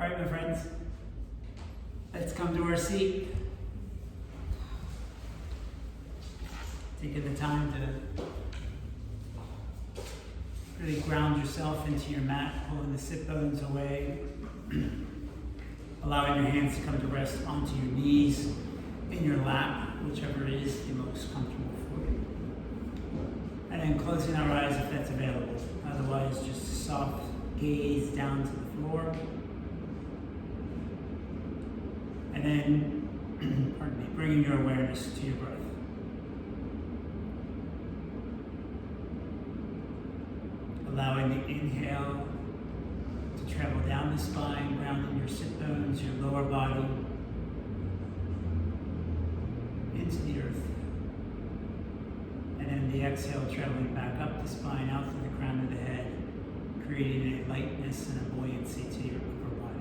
All right, my friends, let's come to our seat. Taking the time to really ground yourself into your mat, pulling the sit bones away, allowing your hands to come to rest onto your knees, in your lap, whichever is the most comfortable for you. And then closing our eyes if that's available. Otherwise, just a soft gaze down to the floor. And then, pardon me, bringing your awareness to your breath. Allowing the inhale to travel down the spine, grounding your sit bones, your lower body, into the earth. And then the exhale traveling back up the spine, out through the crown of the head, creating a lightness and a buoyancy to your upper body.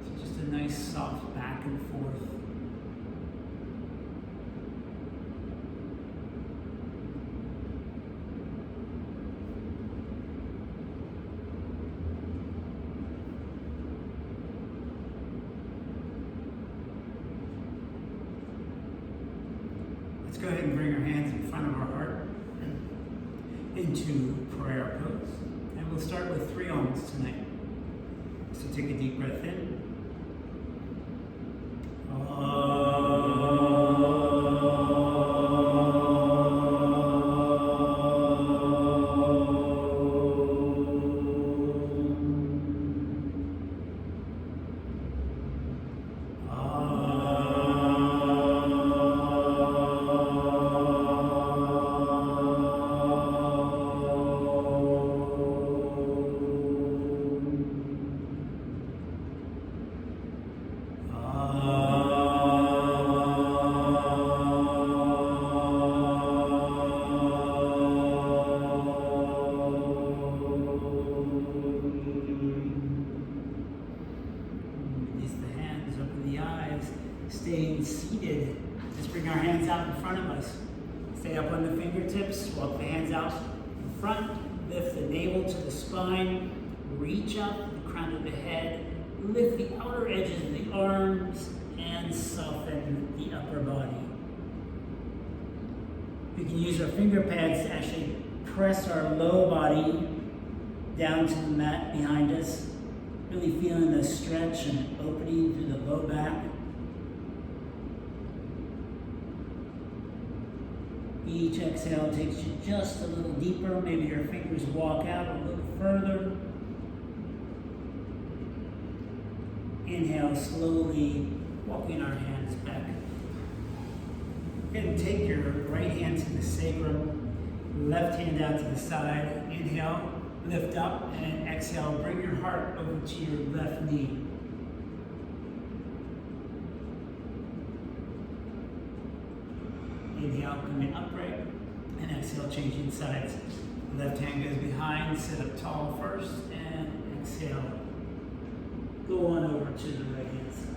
So just a nice soft back and forth. Let's go ahead and bring our hands in front of our heart into prayer pose. And we'll start with 3 Oms tonight. So take a deep breath in. Staying seated, just bring our hands out in front of us. Stay up on the fingertips, walk the hands out in front, lift the navel to the spine, reach up the crown of the head, lift the outer edges of the arms, and soften the upper body. We can use our finger pads to actually press our low body down to the mat behind us, really feeling the stretch and opening through the low back. Each exhale takes you just a little deeper. Maybe your fingers walk out a little further. Inhale, slowly walking our hands back. And take your right hand to the sacrum, left hand out to the side. Inhale, lift up, and exhale, bring your heart over to your left knee. Inhale, coming upright, and exhale, changing sides. Left hand goes behind, sit up tall first, and exhale. Go on over to the right hand side.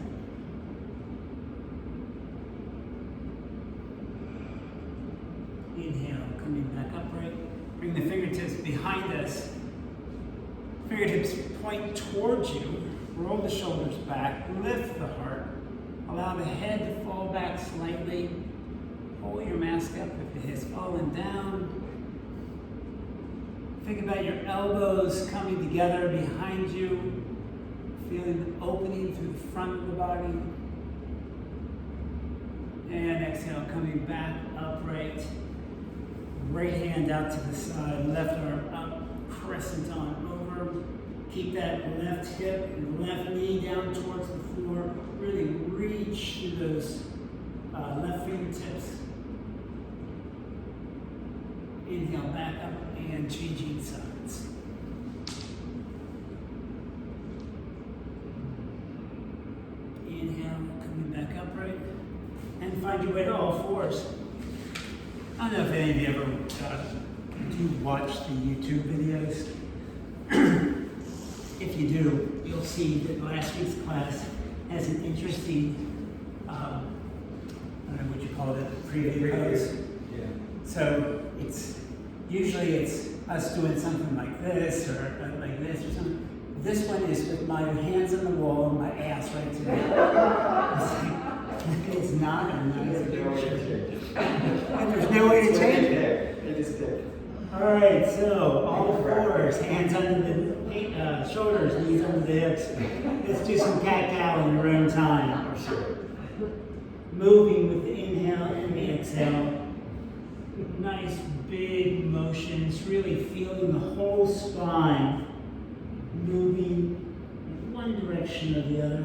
Inhale, coming back upright. Bring the fingertips behind us. Fingertips point towards you. Roll the shoulders back, lift the heart. Allow the head to fall back slightly. Pull your mask up if it has fallen down. Think about your elbows coming together behind you, feeling the opening through the front of the body. And exhale, coming back upright. Right hand out to the side, left arm up, crescent on over. Keep that left hip and left knee down towards the floor. Really reach through those left fingertips. Inhale back up and changing sides. Inhale, coming back upright. And find your way to all fours. I don't know if any of you ever do watch the YouTube videos. If you do, you'll see that last week's class has an interesting, I don't know what you call it, preview pose. Yeah. So usually it's us doing something like this or like this or something. This one is with my hands on the wall and my ass right to the It's not a nice picture. And there's no way to change it. It is there. All right, so all fours, hands under the shoulders, knees under the hips. Let's do some cat-cow in your own time. Moving with the inhale and the exhale. Nice big motions, really feeling the whole spine moving in one direction or the other.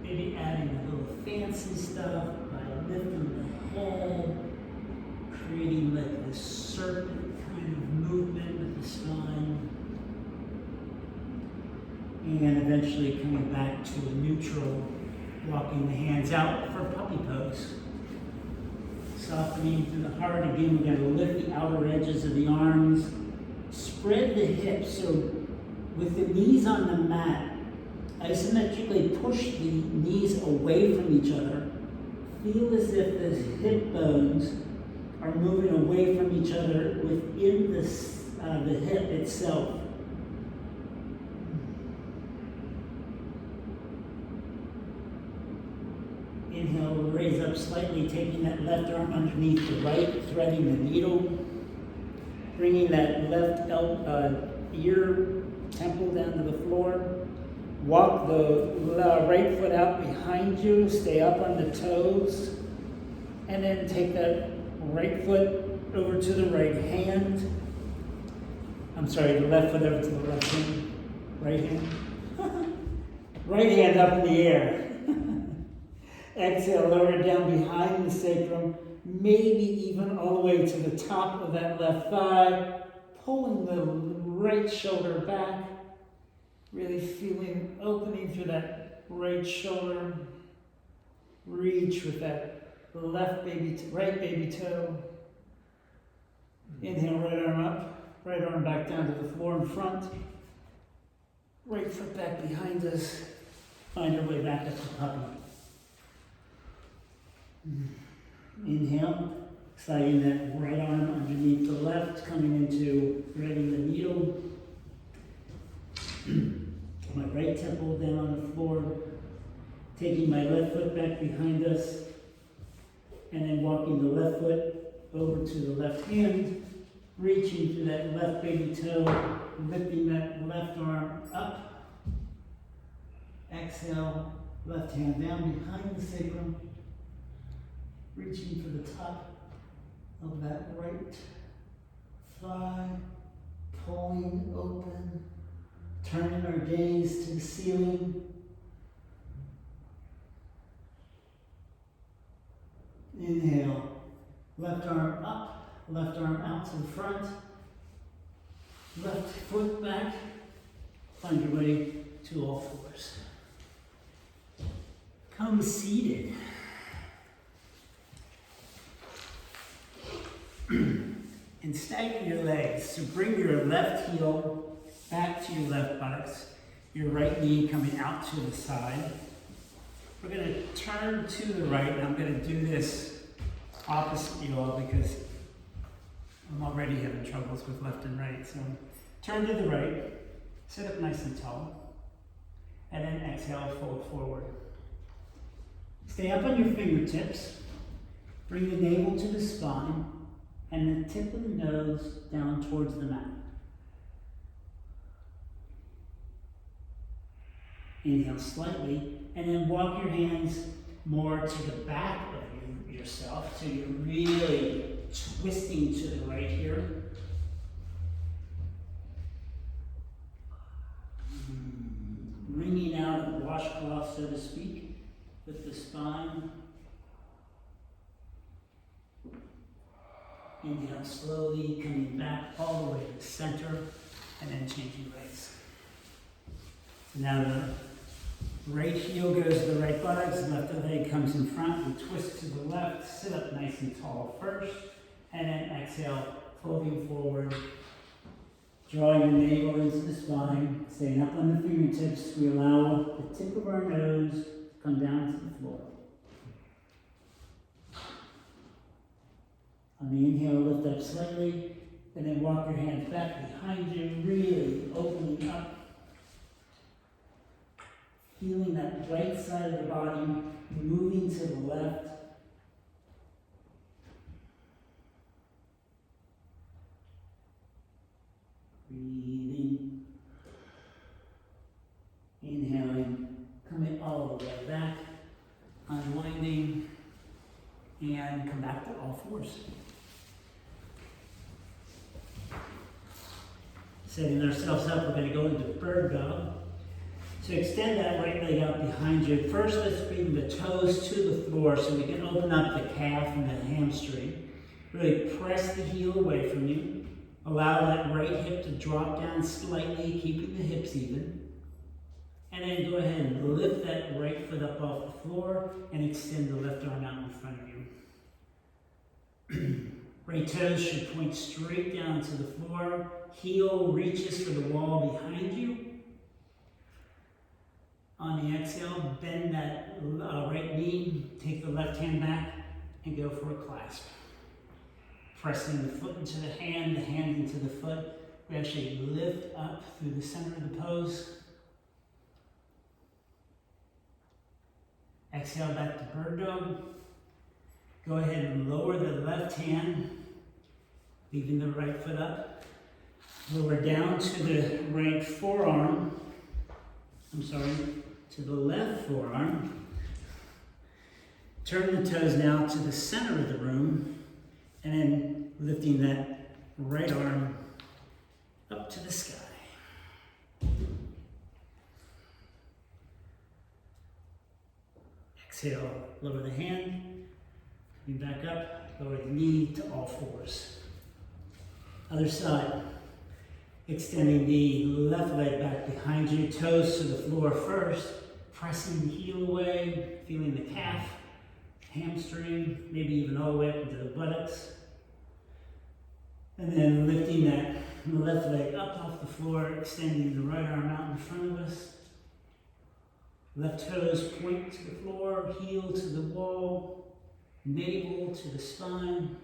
Maybe adding a little fancy stuff by lifting the head, creating like this serpent kind of movement with the spine. And eventually coming back to a neutral, walking the hands out for puppy pose. Softening through the heart. Again, we're going to lift the outer edges of the arms. Spread the hips. So with the knees on the mat, isometrically push the knees away from each other. Feel as if the hip bones are moving away from each other within the hip itself. Inhale, raise up slightly, taking that left arm underneath the right, threading the needle, bringing that left ear, temple down to the floor. Walk the right foot out behind you, stay up on the toes, and then take that right foot over to the right hand. I'm sorry, the left foot over to the left hand, right hand. Right hand up in the air. Exhale, lower it down behind the sacrum, maybe even all the way to the top of that left thigh, pulling the right shoulder back, really feeling opening through that right shoulder. Reach with that right baby toe. Inhale, right arm up, right arm back down to the floor in front. Right foot back behind us. Find our way back up to puppy. Inhale, sliding that right arm underneath the left, coming into threading the needle. My right temple down on the floor, taking my left foot back behind us, and then walking the left foot over to the left hand, reaching through that left baby toe, lifting that left arm up. Exhale, left hand down behind the sacrum, reaching for the top of that right thigh, pulling open, turning our gaze to the ceiling. Inhale, left arm up, left arm out to the front, left foot back, find your way to all fours. Come seated. And stagger your legs. So bring your left heel back to your left buttocks, your right knee coming out to the side. We're going to turn to the right, and I'm going to do this opposite you all because I'm already having troubles with left and right. So turn to the right, sit up nice and tall, and then exhale, fold forward. Stay up on your fingertips, bring the navel to the spine, and the tip of the nose down towards the mat. Inhale slightly, and then walk your hands more to the back of yourself, so you're really twisting to the right here. Wringing out a washcloth, so to speak, with the spine. Inhale slowly, coming back all the way to the center, and then changing legs. Now the right heel goes to the right buttocks, left leg comes in front, we twist to the left, sit up nice and tall first, and then exhale, folding forward, drawing the navel into the spine, staying up on the fingertips. We allow the tip of our nose to come down to the floor. On the inhale, lift up slightly, and then walk your hands back behind you, really opening up Feeling that right side of the body moving to the left. Breathing. Inhaling, coming all the way back, unwinding, and come back to all fours. Setting ourselves up, we're going to go into bird dog. So extend that right leg out behind you. First, let's bring the toes to the floor so we can open up the calf and the hamstring. Really press the heel away from you. Allow that right hip to drop down slightly, keeping the hips even. And then go ahead and lift that right foot up off the floor and extend the left arm out in front of you. Right toes should point straight down to the floor. Heel reaches for the wall behind you. On the exhale, bend that right knee, take the left hand back, and go for a clasp. Pressing the foot into the hand into the foot. We actually lift up through the center of the pose. Exhale back to bird dog. Go ahead and lower the left hand, leaving the right foot up. Lower down to the right forearm. To the left forearm. Turn the toes now to the center of the room, and then lifting that right arm up to the sky. Exhale, lower the hand, coming back up, lower the knee to all fours. Other side. Extending the left leg back behind you, toes to the floor first, pressing the heel away, feeling the calf, hamstring, maybe even all the way up into the buttocks. And then lifting that left leg up off the floor, extending the right arm out in front of us. Left toes point to the floor, heel to the wall, navel to the spine.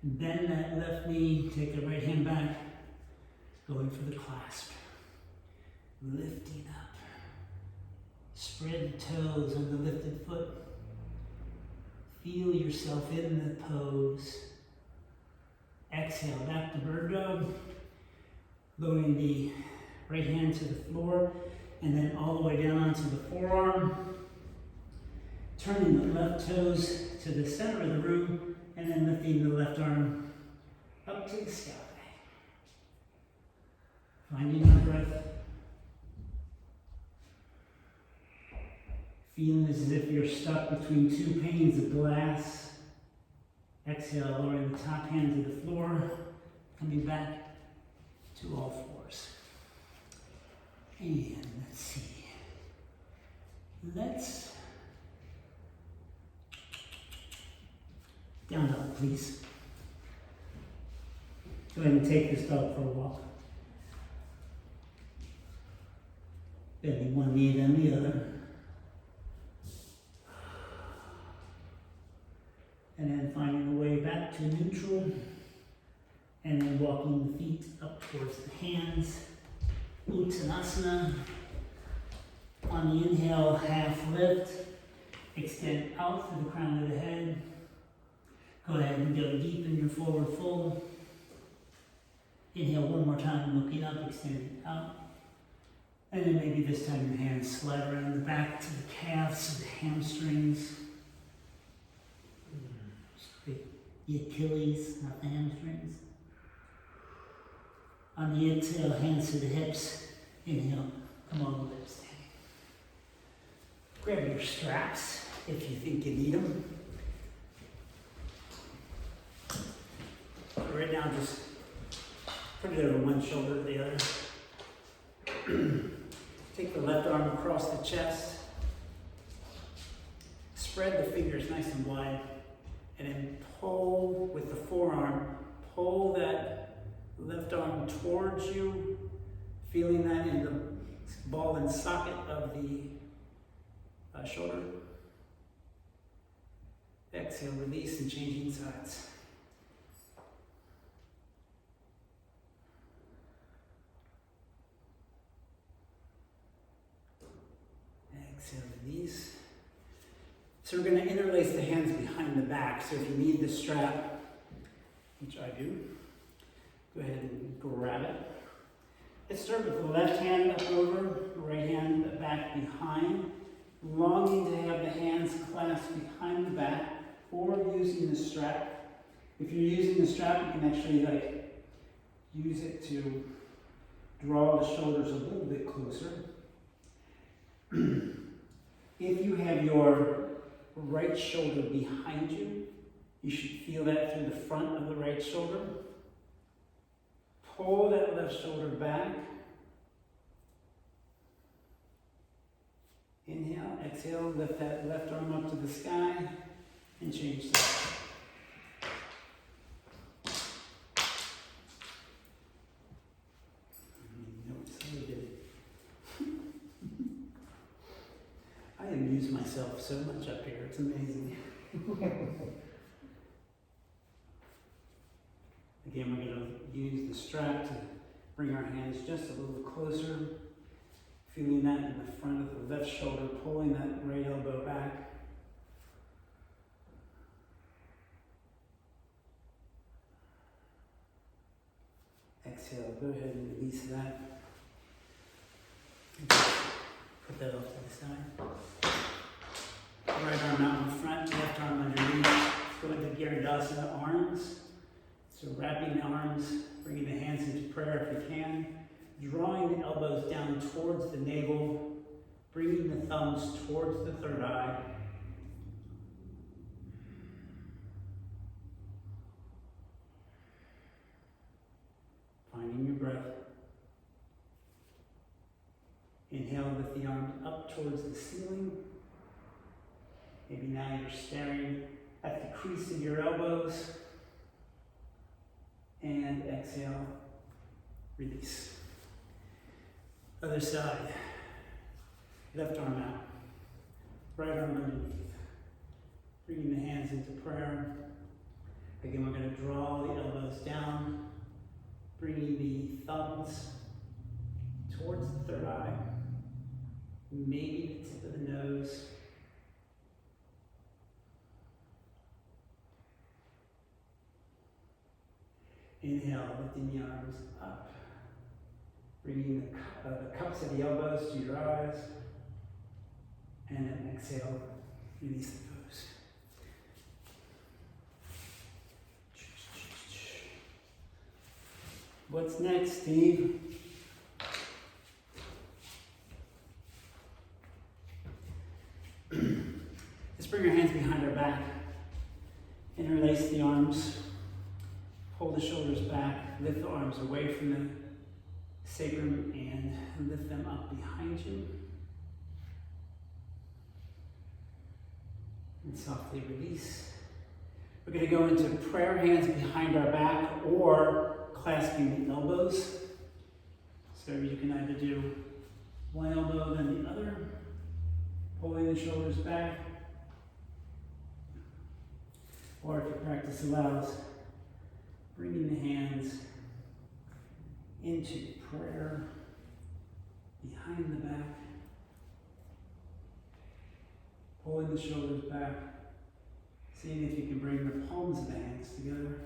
Bend that left knee, take the right hand back, going for the clasp. Lifting up. Spread the toes on the lifted foot. Feel yourself in the pose. Exhale, back to bird dog. Lowering the right hand to the floor, and then all the way down onto the forearm. Turning the left toes to the center of the room, and then lifting the left arm up to the sky. Finding our breath. Feeling as if you're stuck between two panes of glass. Exhale, lowering the top hand to the floor, coming back to all fours. And let's see. Down dog, please. Go ahead and take this dog for a walk. Bending one knee, then the other. And then finding a way back to neutral. And then walking the feet up towards the hands. Uttanasana. On the inhale, half lift. Extend out through the crown of the head. Go ahead and go deep in your forward fold. Inhale one more time, looking up, extending out. And then maybe this time your hands slide around the back to the calves, to the hamstrings. The Achilles, not the hamstrings. On the exhale, hands to the hips. Inhale, come all the way up standing. Grab your straps if you think you need them. Right now, just put it over one shoulder to the other. Take the left arm across the chest. Spread the fingers nice and wide. And then pull with the forearm. Pull that left arm towards you. Feeling that in the ball and socket of the shoulder. Exhale, release, and changing sides. Exhale, release. So we're going to interlace the hands behind the back. So if you need the strap, which I do, go ahead and grab it. Let's start with the left hand up over, right hand back behind, longing to have the hands clasped behind the back or using the strap. If you're using the strap, you can actually use it to draw the shoulders a little bit closer. If you have your right shoulder behind you, you should feel that through the front of the right shoulder. Pull that left shoulder back. Inhale, exhale, lift that left arm up to the sky and change that. I amuse myself so much up here, it's amazing. Again, we're going to use the strap to bring our hands just a little closer, feeling that in the front of the left shoulder, pulling that right elbow back. Exhale, go ahead and release that. Put that off to the side. Right arm out in front, left arm underneath. Go into Garudasana arms. So wrapping the arms, bringing the hands into prayer if you can. Drawing the elbows down towards the navel. Bringing the thumbs towards the third eye. Finding your breath. Inhale, lift the arms up towards the ceiling. Maybe now you're staring at the crease of your elbows. And exhale, release. Other side. Left arm out. Right arm underneath. Bringing the hands into prayer. Again, we're going to draw the elbows down. Bringing the thumbs towards the third eye. Maybe the tip of the nose. Inhale, lifting the arms up. Bringing the cups of the elbows to your eyes. And then exhale, release the pose. What's next, Steve? Let's bring our hands behind our back. Interlace the arms. Pull the shoulders back. Lift the arms away from the sacrum and lift them up behind you. And softly release. We're going to go into prayer, hands behind our back or clasping the elbows. So you can either do one elbow then the other. Pulling the shoulders back. Or if your practice allows, bringing the hands into prayer behind the back. Pulling the shoulders back. Seeing if you can bring the palms of the hands together.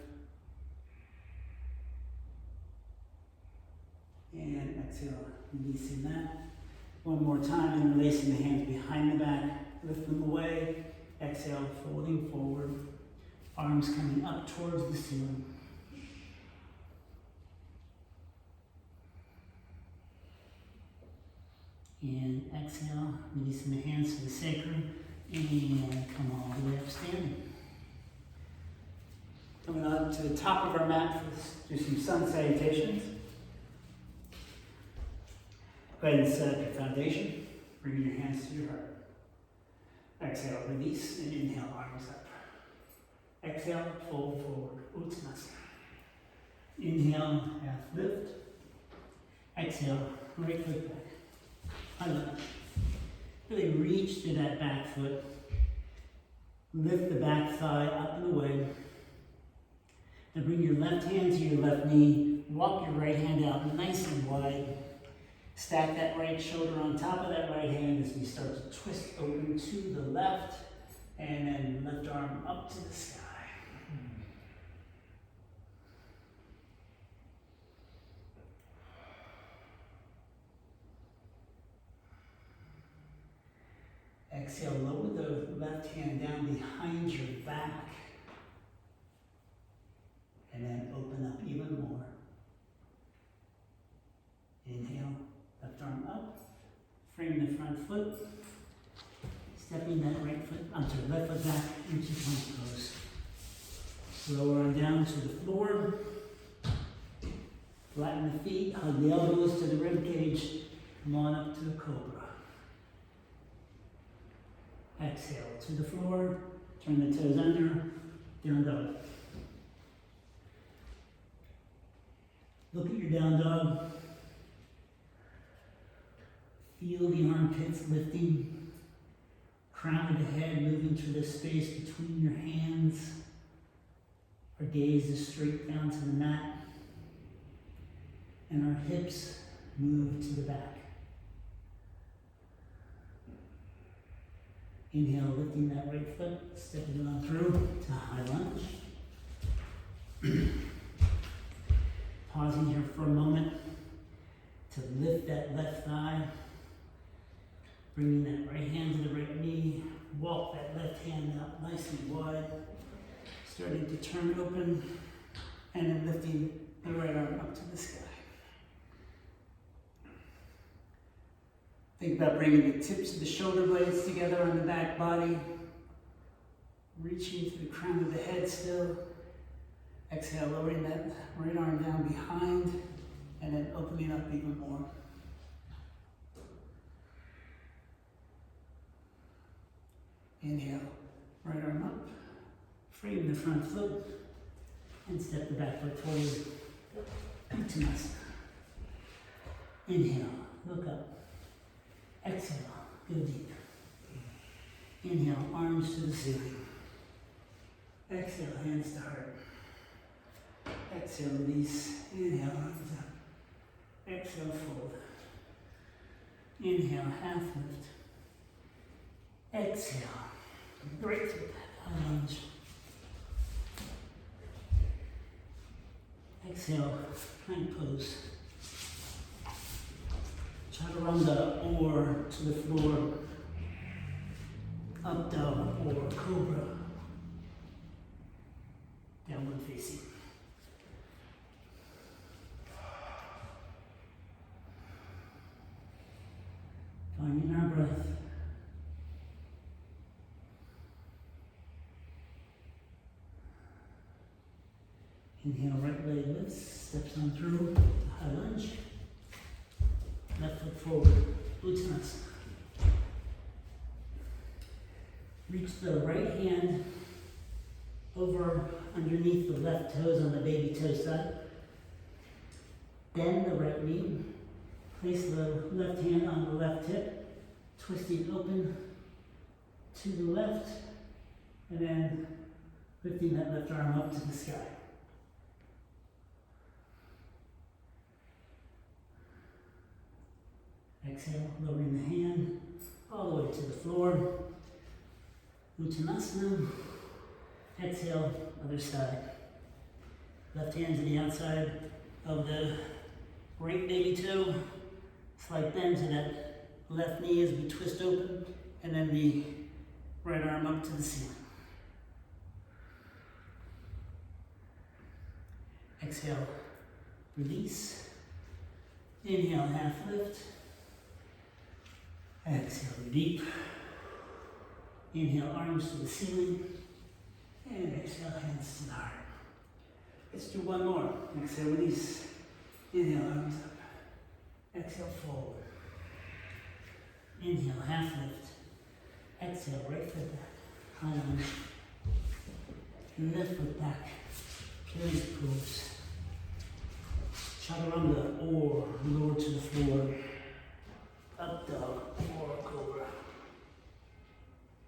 And exhale, releasing that. One more time, interlacing the hands behind the back. Lift them away. Exhale, folding forward. Arms coming up towards the ceiling. And exhale, releasing the hands to the sacrum. And come all the way up standing. Coming on to the top of our mat, let's do some sun salutations. Go ahead and set up your foundation. Bring your hands to your heart. Exhale, release, and inhale, arms up. Exhale, fold forward, Uttanasana. Inhale, half lift. Exhale, right foot back. Unlift. Really reach through that back foot. Lift the back thigh up and away. Then bring your left hand to your left knee. Walk your right hand out nice and wide. Stack that right shoulder on top of that right hand as we start to twist open to the left, and then left arm up to the sky. Exhale, lower the left hand down behind your back, and then open up even more. Inhale, left arm up, frame the front foot, stepping that left foot back into plank pose. Lower arm down to the floor, flatten the feet, hug the elbows to the rib cage, come on up to the cobra. Exhale to the floor, turn the toes under, down dog. Look at your down dog. Feel the armpits lifting, crown of the head moving to the space between your hands. Our gaze is straight down to the mat, and our hips move to the back. Inhale, lifting that right foot, stepping on through to high lunge. Pausing here for a moment to lift that left thigh. Bringing that right hand to the right knee. Walk that left hand out nice and wide. Starting to turn open, and then lifting the right arm up to the sky. Think about bringing the tips of the shoulder blades together on the back body. Reaching to the crown of the head still. Exhale, lowering that right arm down behind, and then opening up even more. Inhale, right arm up, frame the front foot, and step the back foot forward. Uttanasana. Inhale, look up. Exhale, go deep. Inhale, arms to the ceiling. Exhale, hands to heart. Exhale, release. Inhale, arms up. Exhale, fold. Inhale, half lift. Exhale, right to the back, high lunge. Exhale, plank pose. Chaturanga or to the floor, up dog or cobra, downward facing. Finding our breath. Inhale, right leg lifts, steps on through, high lunge. Left foot forward, Uttanasana. Reach the right hand over underneath the left toes on the baby toe side. Bend the right knee. Place the left hand on the left hip. Twisting open to the left. And then lifting that left arm up to the sky. Exhale, lowering the hand all the way to the floor. Uttanasana. Exhale, other side. Left hand to the outside of the right baby toe. Slight bend to that left knee as we twist open, and then the right arm up to the ceiling. Exhale, release. Inhale, half lift. Exhale, deep. Inhale, arms to the ceiling. And exhale, hands to the heart. Let's do one more. Exhale, release. Inhale, arms up. Exhale, forward. Inhale, half lift. Exhale, right foot back. High lunge. Left foot back. Curious pose. Chaturanga or lower to the floor. Up dog or cobra.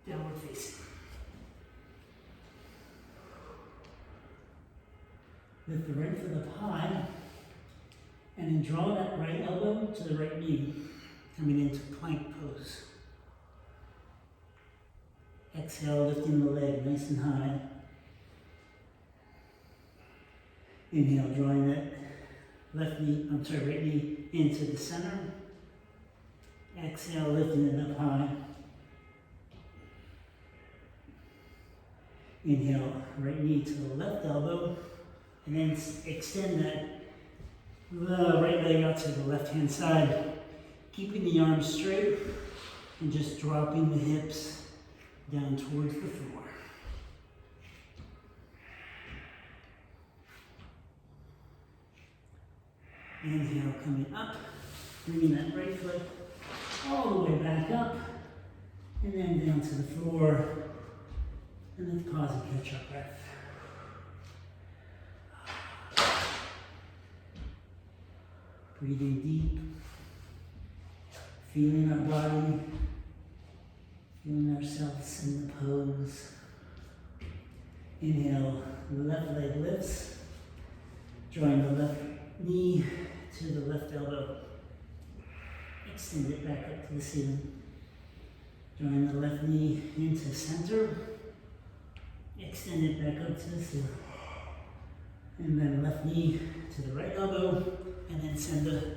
Downward facing. Lift the right foot up high. And then draw that right elbow to the right knee, coming into plank pose. Exhale, lifting the leg nice and high. Inhale, drawing that right knee into the center. Exhale, lifting it up high. Inhale, right knee to the left elbow, and then extend that right leg out to the left-hand side, keeping the arms straight and just dropping the hips down towards the floor. Inhale, coming up, bringing that right foot all the way back up, and then down to the floor, and then pause and catch our breath. Breathing deep, feeling our body, feeling ourselves in the pose. Inhale, left leg lifts, drawing the left knee to the left elbow. Extend it back up to the ceiling. Drawing the left knee into center. Extend it back up to the ceiling. And then left knee to the right elbow. And then send the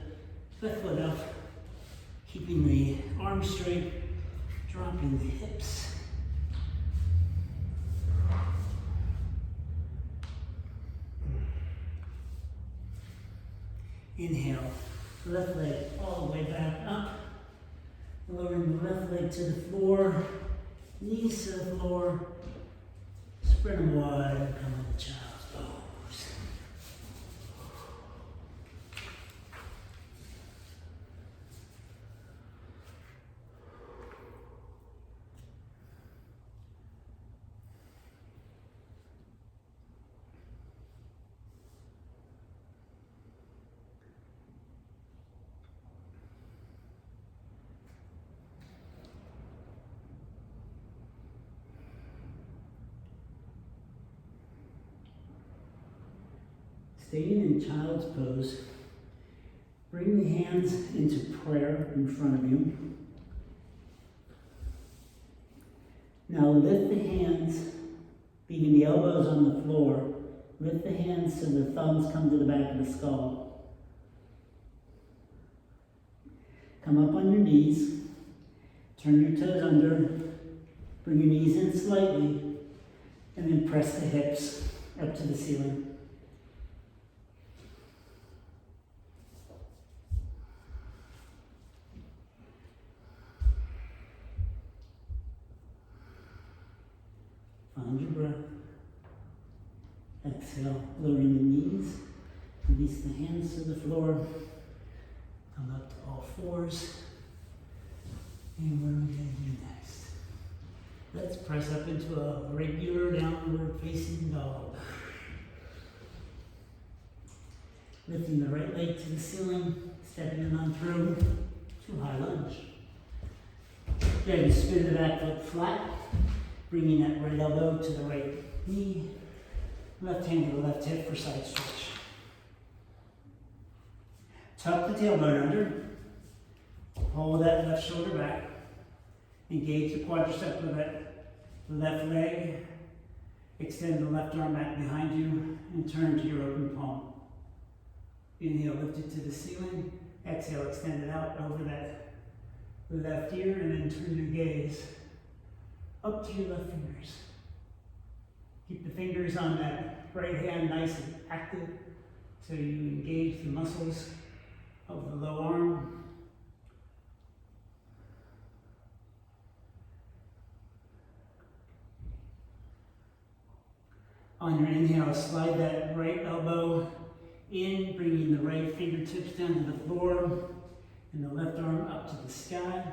left foot up. Keeping the arms straight. Dropping the hips. Inhale, left leg all the way back up. Lowering the left leg to the floor, knees to the floor. Spread them wide and come into child's pose. Staying in child's pose, bring the hands into prayer in front of you. Now lift the hands, leaving the elbows on the floor. Lift the hands so the thumbs come to the back of the skull. Come up on your knees, turn your toes under, bring your knees in slightly, and then press the hips up to the ceiling. Find your breath. Exhale, lowering the knees. Release the hands to the floor. Come up to all fours. And what are we going to do next? Let's press up into a regular downward facing dog. Lifting the right leg to the ceiling, stepping on through to high lunge. Then spin the back foot flat. Bringing that right elbow to the right knee, left hand to the left hip for side stretch. Tuck the tailbone under, hold that left shoulder back, engage the quadricep of that left leg, extend the left arm back behind you, and turn to your open palm. Inhale, lift it to the ceiling, exhale, extend it out over that left ear, and then turn your gaze up to your left fingers. Keep the fingers on that right hand nice and active so you engage the muscles of the low arm. On your inhale, slide that right elbow in, bringing the right fingertips down to the floor and the left arm up to the sky.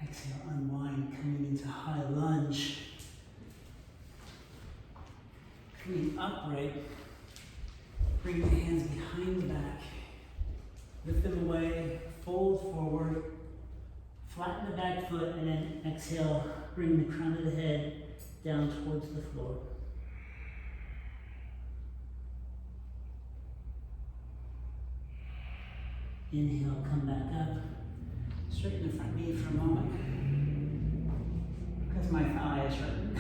Exhale, unwind, coming into high lunge. Coming upright. Bring the hands behind the back. Lift them away, fold forward, flatten the back foot, and then exhale, bring the crown of the head down towards the floor. Inhale, come back up. Straighten the front knee for a moment. Because my thigh is hurting.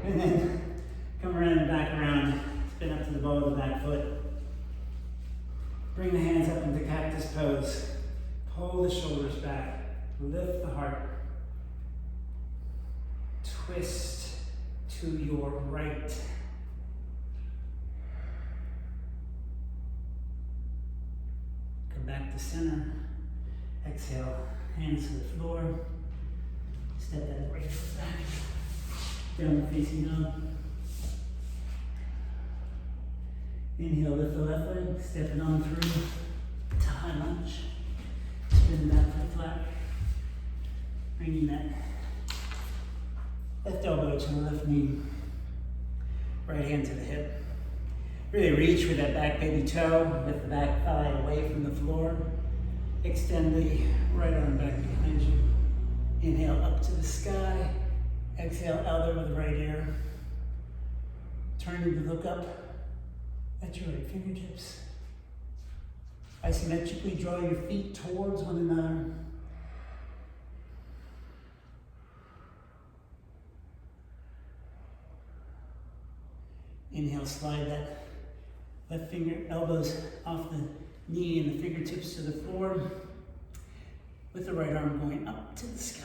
And then come around and back around. Spin up to the ball of the back foot. Bring the hands up into cactus pose. Pull the shoulders back. Lift the heart. Twist to your right. Come back to center. Exhale, hands to the floor. Step that right foot back. Downward facing dog. Inhale, lift the left leg, step it on through to high lunge. Spin the back foot flat. Bringing that left elbow to the left knee. Right hand to the hip. Really reach with that back baby toe, with the back thigh away from the floor. Extend the right arm back behind you. Inhale up to the sky. Exhale, elbow with the right ear. Turning to look up at your right fingertips. Isometrically draw your feet towards one another. Inhale, slide that left finger, elbows off the knee and the fingertips to the floor, with the right arm going up to the sky.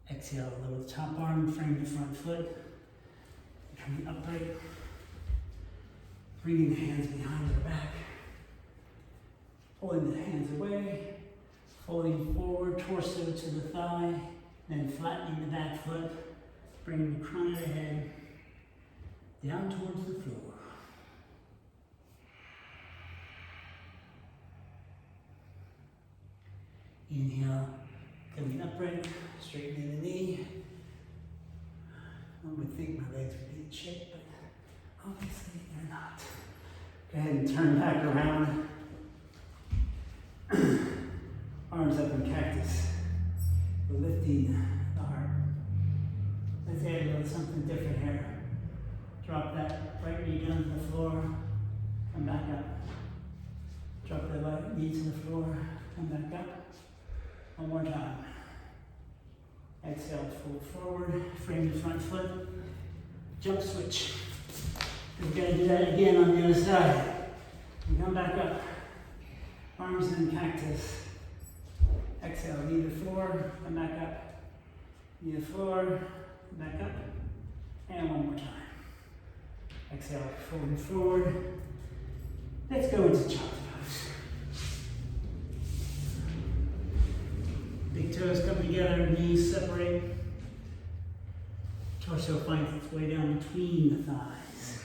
Exhale, lower the top arm, frame the front foot, coming upright, bringing the hands behind your back, pulling the hands away, folding forward, torso to the thigh, then flattening the back foot, bringing the crown of the head down towards the floor. Inhale, coming upright, straightening the knee. One would think my legs would be in shape, but obviously they're not. Go ahead and turn back around. Arms up in cactus. Lifting the heart. Let's add a little something different here. Drop that right knee down to the floor. Come back up. Drop that right knee to the floor. Come back up. One more time. Exhale, fold forward, frame the front foot, jump switch. We're going to do that again on the other side. And come back up. Arms in cactus. Exhale, knee to the floor, come back up. Knee to the floor, come back up. And one more time. Exhale, folding forward. Let's go into child's pose. Big toes come together, knees separate. Torso finds its way down between the thighs.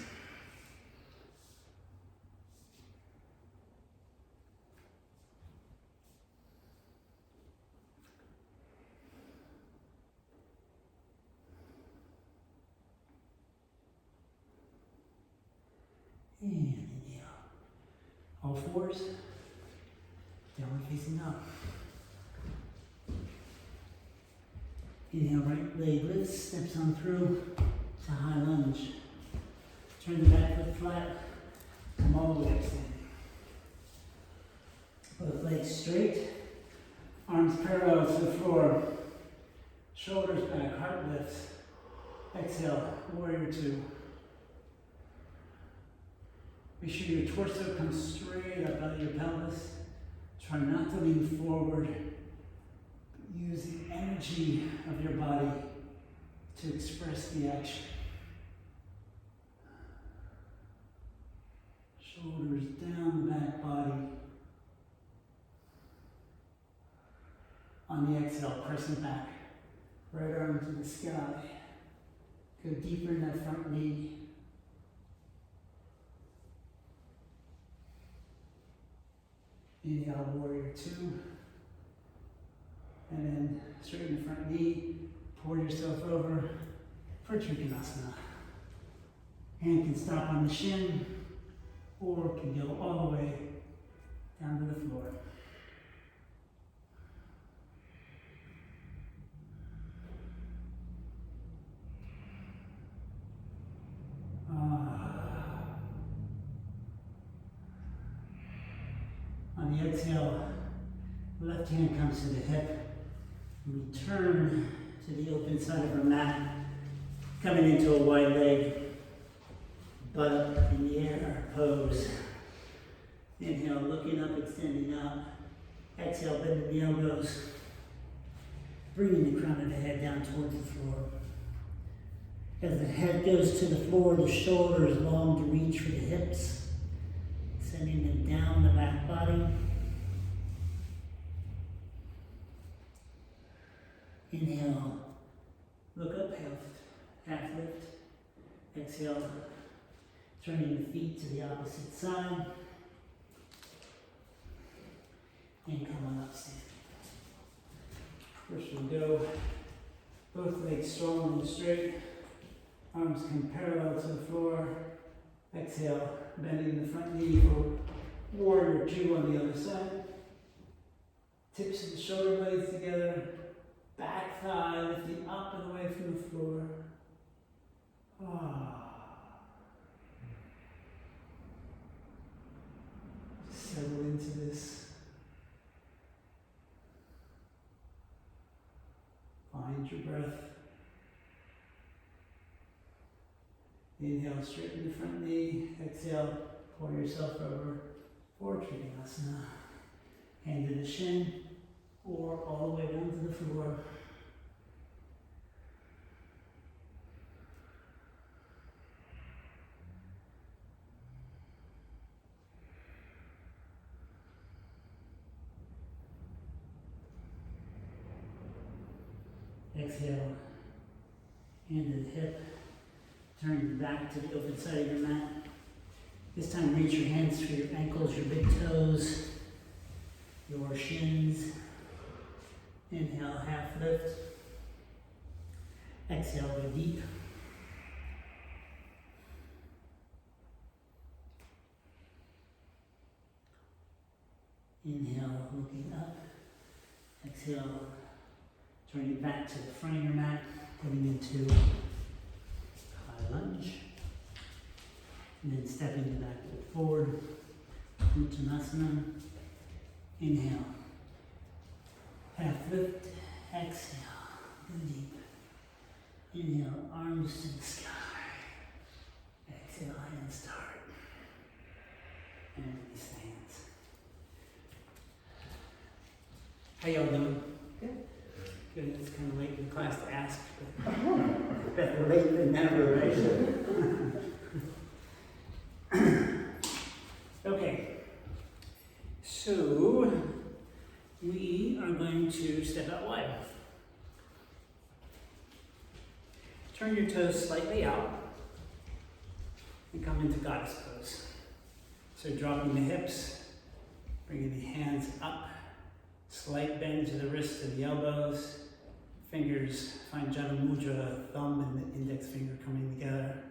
And inhale. All fours. Downward facing up. Inhale, right leg lifts, steps on through to high lunge. Turn the back foot flat, come all the way extending. Both legs straight, arms parallel to the floor, shoulders back, heart lifts. Exhale, warrior two. Make sure your torso comes straight up out of your pelvis. Try not to lean forward. Use the energy of your body to express the action. Shoulders down the back body. On the exhale, crescent back. Right arm to the sky. Go deeper in that front knee. Inhale, warrior two. And then straighten the front knee, pour yourself over for Trikonasana. Hand can stop on the shin or can go all the way down to the floor. On the exhale, left hand comes to the hip. Return to the open side of our mat, coming into a wide leg, butt up in the air pose. Inhale, looking up, extending up. Exhale, bending the elbows, bringing the crown of the head down towards the floor. As the head goes to the floor, the shoulders long to reach for the hips, sending them down the back body. Inhale, look up, half lift. Exhale, turning the feet to the opposite side. And come on up, stand. First we'll go both legs strong and straight. Arms come parallel to the floor. Exhale, bending the front knee for warrior two on the other side. Tips of the shoulder blades together. Back thigh lifting up and away from the floor. Settle into this. Find your breath. Inhale, straighten the front knee. Exhale, pour yourself over for Trikonasana. Hand to the shin or all the way down to the floor. Exhale, hand to the hip, turn your back to the open side of your mat. This time reach your hands for your ankles, your big toes, your shins. Inhale, half lift. Exhale, go deep. Inhale, looking up. Exhale, turning back to the front of your mat, getting into high lunge. And then stepping the back foot forward, Uttanasana. Inhale, half lift, exhale, go deep. Inhale, arms to the sky. Exhale, hands to heart. And release the hands. How y'all doing? Good. Good, it's kind of late in class to ask, but better late than never, right? Okay, so we are going to step out wide. Turn your toes slightly out and come into goddess pose. So dropping the hips, bringing the hands up, slight bend to the wrists and the elbows, fingers find Janu Mudra, thumb and the index finger coming together.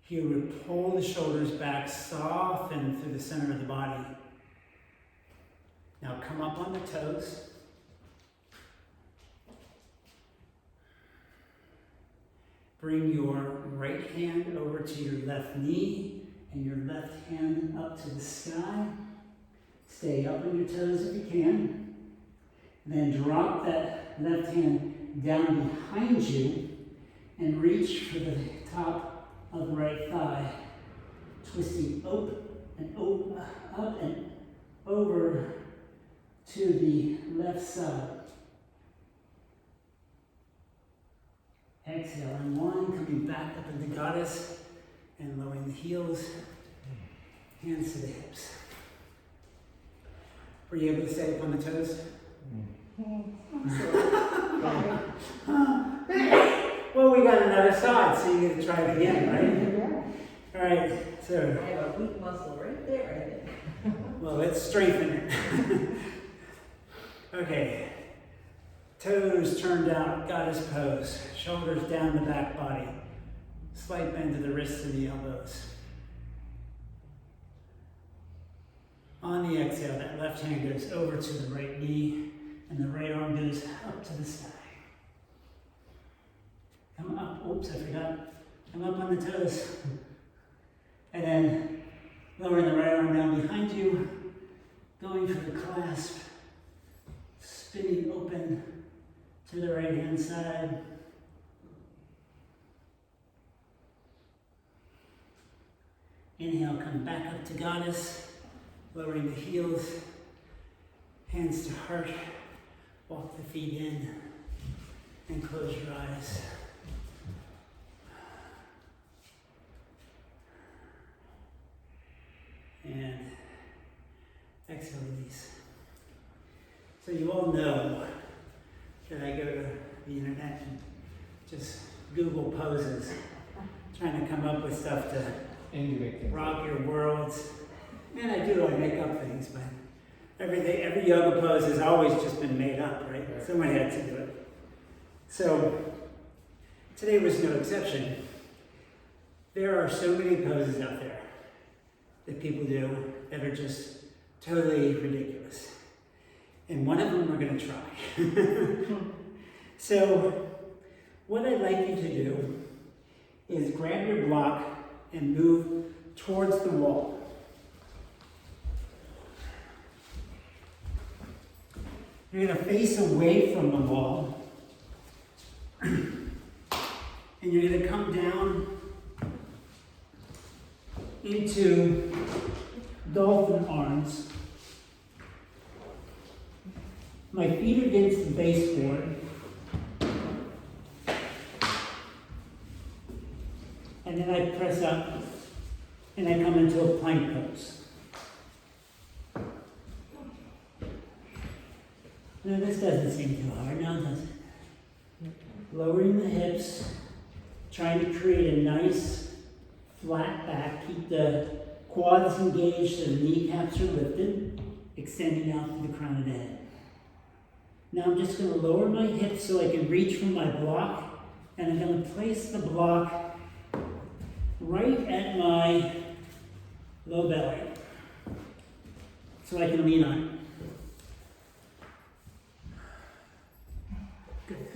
Here we pull the shoulders back, soften through the center of the body. Now come up on the toes. Bring your right hand over to your left knee and your left hand up to the sky. Stay up on your toes if you can. And then drop that left hand down behind you and reach for the top of the right thigh, twisting up and over to the left side. Exhale, and one, coming back up into goddess and lowering the heels, hands to the hips. Were you able to stay up on the toes? Well, we got another side, so you get to try it again, right? Yeah. All right, so. I have a weak muscle right there, I think. Well, let's strengthen it. Okay, Toes turned out, goddess pose. Shoulders down the back body. Slight bend to the wrists and the elbows. On the exhale, that left hand goes over to the right knee, and the right arm goes up to the sky. Come up. Oops, I forgot. Come up on the toes. And then lowering the right arm down behind you, going for the clasp, spinning open to the right hand side. Inhale, come back up to goddess, lowering the heels, hands to heart, walk the feet in, and close your eyes. And exhale, release. So you all know that I go to the internet and just Google poses, trying to come up with stuff to rock your worlds. And I do, I make up things, but every yoga pose has always just been made up, right? Someone had to do it. So today was no exception. There are so many poses out there that people do that are just totally ridiculous. And one of them we're going to try. So what I'd like you to do is grab your block and move towards the wall. You're going to face away from the wall. And you're going to come down into dolphin arms. My feet are against the baseboard. And then I press up and I come into a plank pose. Now this doesn't seem too hard, now does it? Lowering the hips, trying to create a nice flat back, keep the quads engaged so the kneecaps are lifted, extending out to the crown of the head. Now I'm just going to lower my hips so I can reach for my block, and I'm going to place the block right at my low belly so I can lean on it. Good.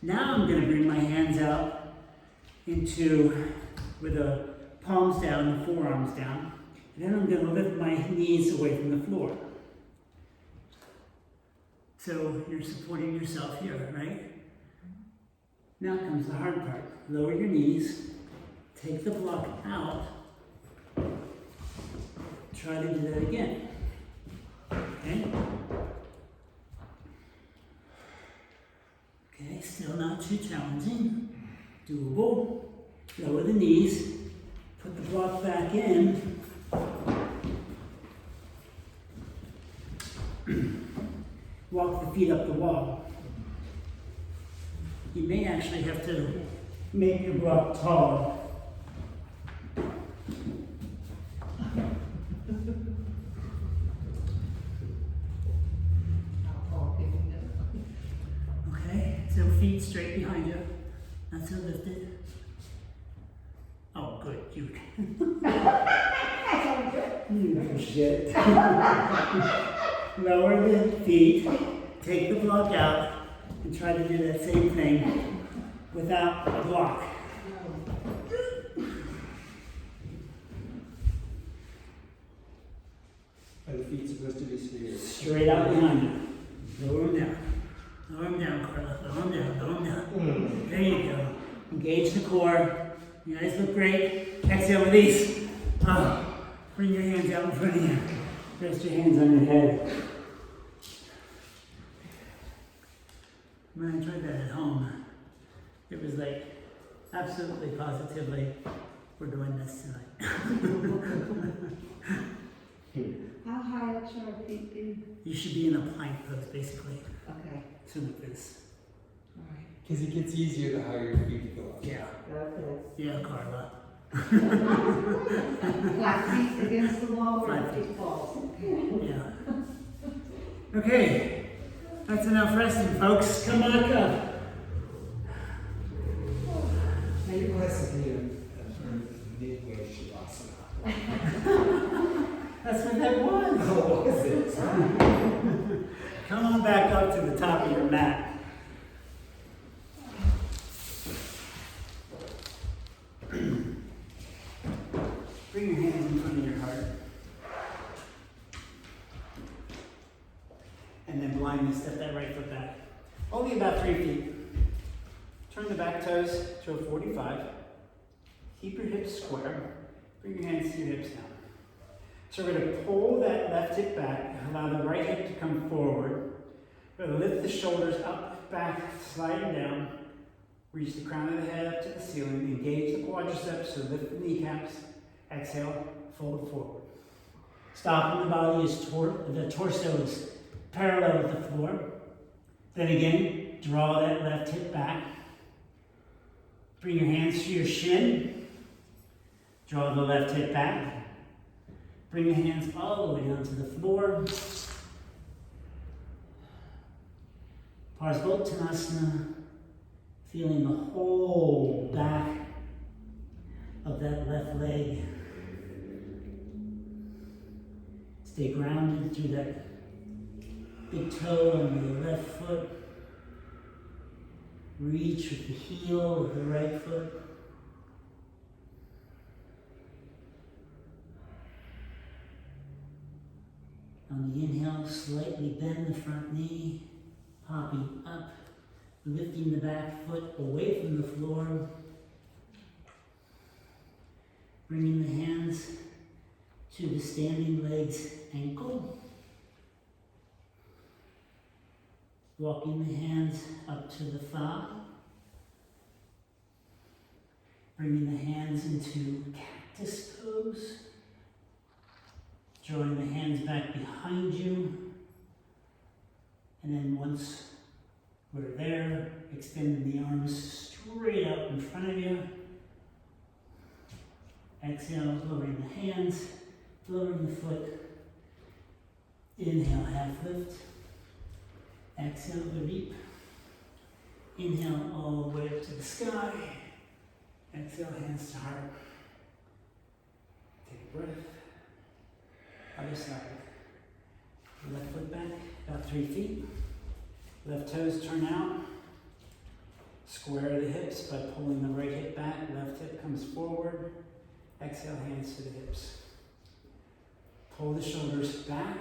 Now I'm going to bring my hands out into, with the palms down, the forearms down, and then I'm going to lift my knees away from the floor. So you're supporting yourself here, right? Now comes the hard part. Lower your knees, take the block out, try to do that again. Okay? Okay, still not too challenging. Doable. Lower the knees, put the block back in. Walk the feet up the wall. You may actually have to make your block taller. Okay, so feet straight behind you. Not so lifted. Oh, good, you. You shit. Lower the feet, take the block out, and try to do that same thing without a block. Are the feet supposed to be Straight out behind you. Lower them down. Lower them down, Carla. Lower them down, lower them down. There you go. Engage the core. You guys look great. Exhale, release. Bring your hands out in front of you. Rest your hands on your head. When I tried that at home, it was like, absolutely, positively, we're doing this tonight. How high up should our feet be? You should be in a plank pose, basically. Okay, Something like this. all right. Because it gets easier the higher your feet go up. Yeah. Okay. Yeah, Carla. Flat feet against the wall or Flat feet balls? Yeah. Okay. That's enough resting, folks. Come back up. Maybe possibly a midway shavasana. That's what that was. Oh, was it? Come on back up to the top of your mat. Bring your hands in front of your heart. And then blindly step that right foot back. Only about 3 feet. Turn the back toes to a 45. Keep your hips square. Bring your hands to your hips now. So we're going to pull that left hip back, allow the right hip to come forward. We're going to lift the shoulders up, back, sliding down. Reach the crown of the head up to the ceiling. Engage the quadriceps, so lift the kneecaps. Exhale, fold forward. Stopping the body is the torso is parallel with the floor. Then again, draw that left hip back. Bring your hands to your shin. Draw the left hip back. Bring your hands all the way down to the floor. Parsvottanasana. Feeling the whole back of that left leg. Stay grounded through that big toe on the left foot. Reach with the heel of the right foot. On the inhale, slightly bend the front knee, popping up, lifting the back foot away from the floor. Bringing the hands to the standing leg's ankle. Walking the hands up to the thigh. Bringing the hands into cactus pose. Drawing the hands back behind you. And then once we're there, extending the arms straight out in front of you. Exhale, lowering the hands, lowering the foot. Inhale, half lift. Exhale, the reap. Inhale all the way up to the sky. Exhale, hands to heart. Take a breath. Other side. Left foot back, about 3 feet. Left toes turn out. Square the hips by pulling the right hip back. Left hip comes forward. Exhale, hands to the hips. Pull the shoulders back,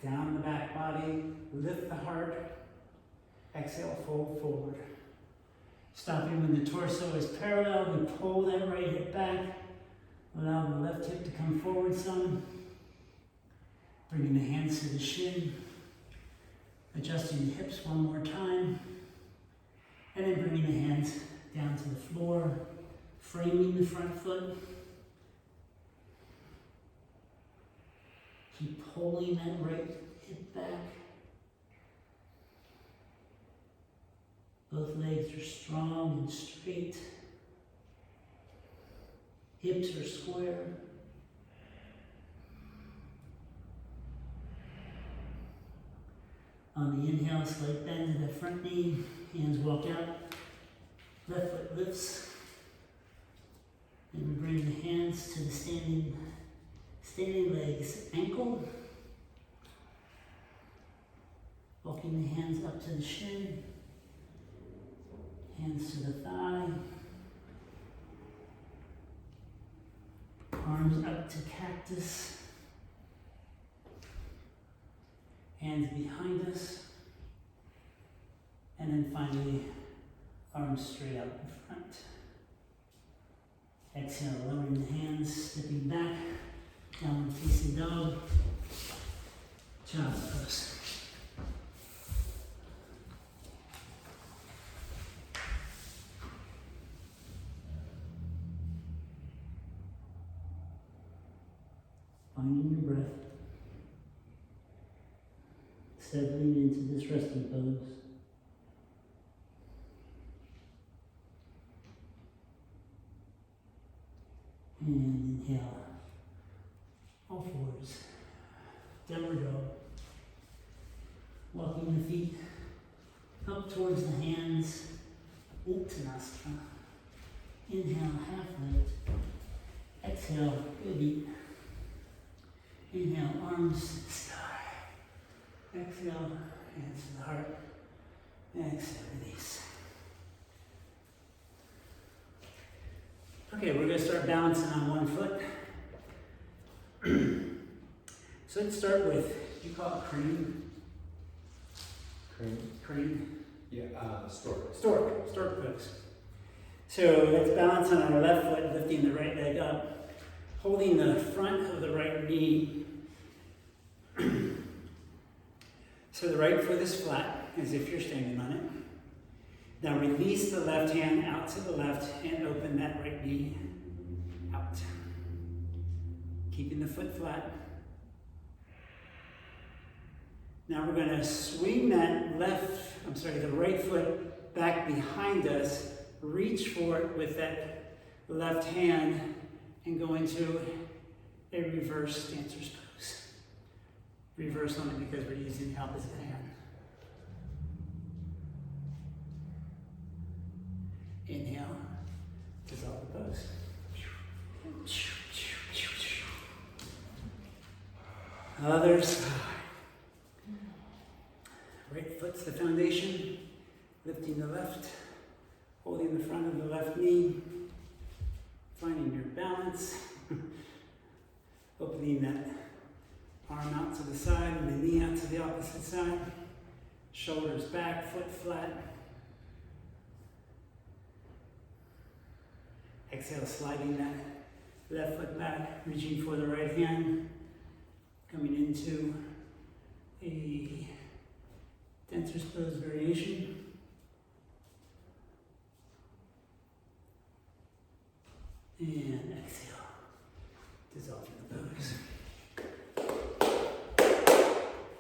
down the back body. Lift the heart. Exhale, fold forward. Stopping when the torso is parallel, we pull that right hip back. Allow the left hip to come forward some. Bringing the hands to the shin. Adjusting the hips one more time. And then bringing the hands down to the floor. Framing the front foot. Keep pulling that right hip back. Both legs are strong and straight. Hips are square. On the inhale, slight bend to the front knee. Hands walk out. Left foot lifts. And we bring the hands to the standing legs ankle. Walking the hands up to the shin. Hands to the thigh. Arms up to cactus. Hands behind us. And then finally, arms straight out in front. Exhale, lowering the hands, stepping back, downward facing dog, child's pose. Finding your breath. Settling into this resting pose. And inhale. All fours. Downward dog. Walking the feet up towards the hands, Uttanasana. Inhale, half lift. Exhale, Udi. Inhale, arms to the sky. Exhale, hands to the heart. Exhale, release. Okay, we're going to start balancing on one foot. So let's start with, you call it crane? Crane? Yeah, stork. Stork pose. So let's balance on our left foot, lifting the right leg up, holding the front of the right knee. So the right foot is flat, as if you're standing on it. Now release the left hand out to the left and open that right knee out. Keeping the foot flat. Now we're going to swing that the right foot back behind us, reach for it with that left hand, and go into a reverse dancer's pose. Reverse on it because we're using the opposite hand. Inhale, dissolve the pose. Other side. Right foot's the foundation, lifting the left, holding the front of the left knee, finding your balance, opening that arm out to the side and the knee out to the opposite side, shoulders back, foot flat. Exhale, sliding that left foot back, reaching for the right hand, coming into a dancer's pose variation. And exhale, dissolving the pose.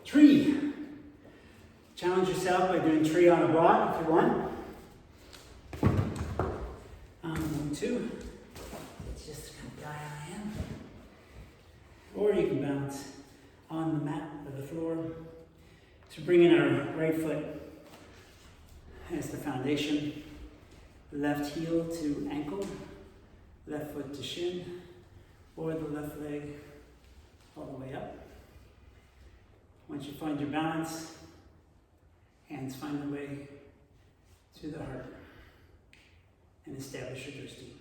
Tree. Challenge yourself by doing tree on a block if you want. 1, 2. It's just the kind of guy I am. Or you can bounce on the mat or the floor. So bring in our right foot as the foundation. Left heel to ankle. Left foot to shin. Or the left leg all the way up. Once you find your balance, hands find their way to the heart. And establish your drishti.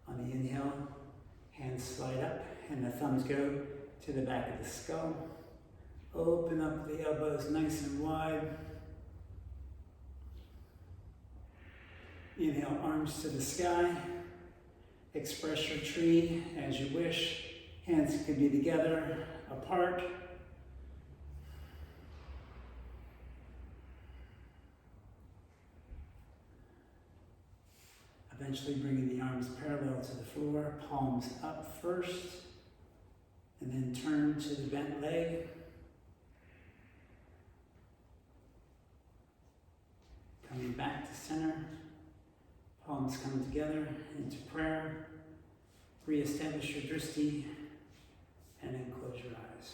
On the inhale, hands slide up and the thumbs go to the back of the skull. Open up the elbows nice and wide. Inhale, arms to the sky. Express your tree as you wish. Hands can be together, apart. Eventually bringing the arms parallel to the floor, palms up first, and then turn to the bent leg. Coming back to center, palms come together into prayer. Re-establish your drishti. And then close your eyes.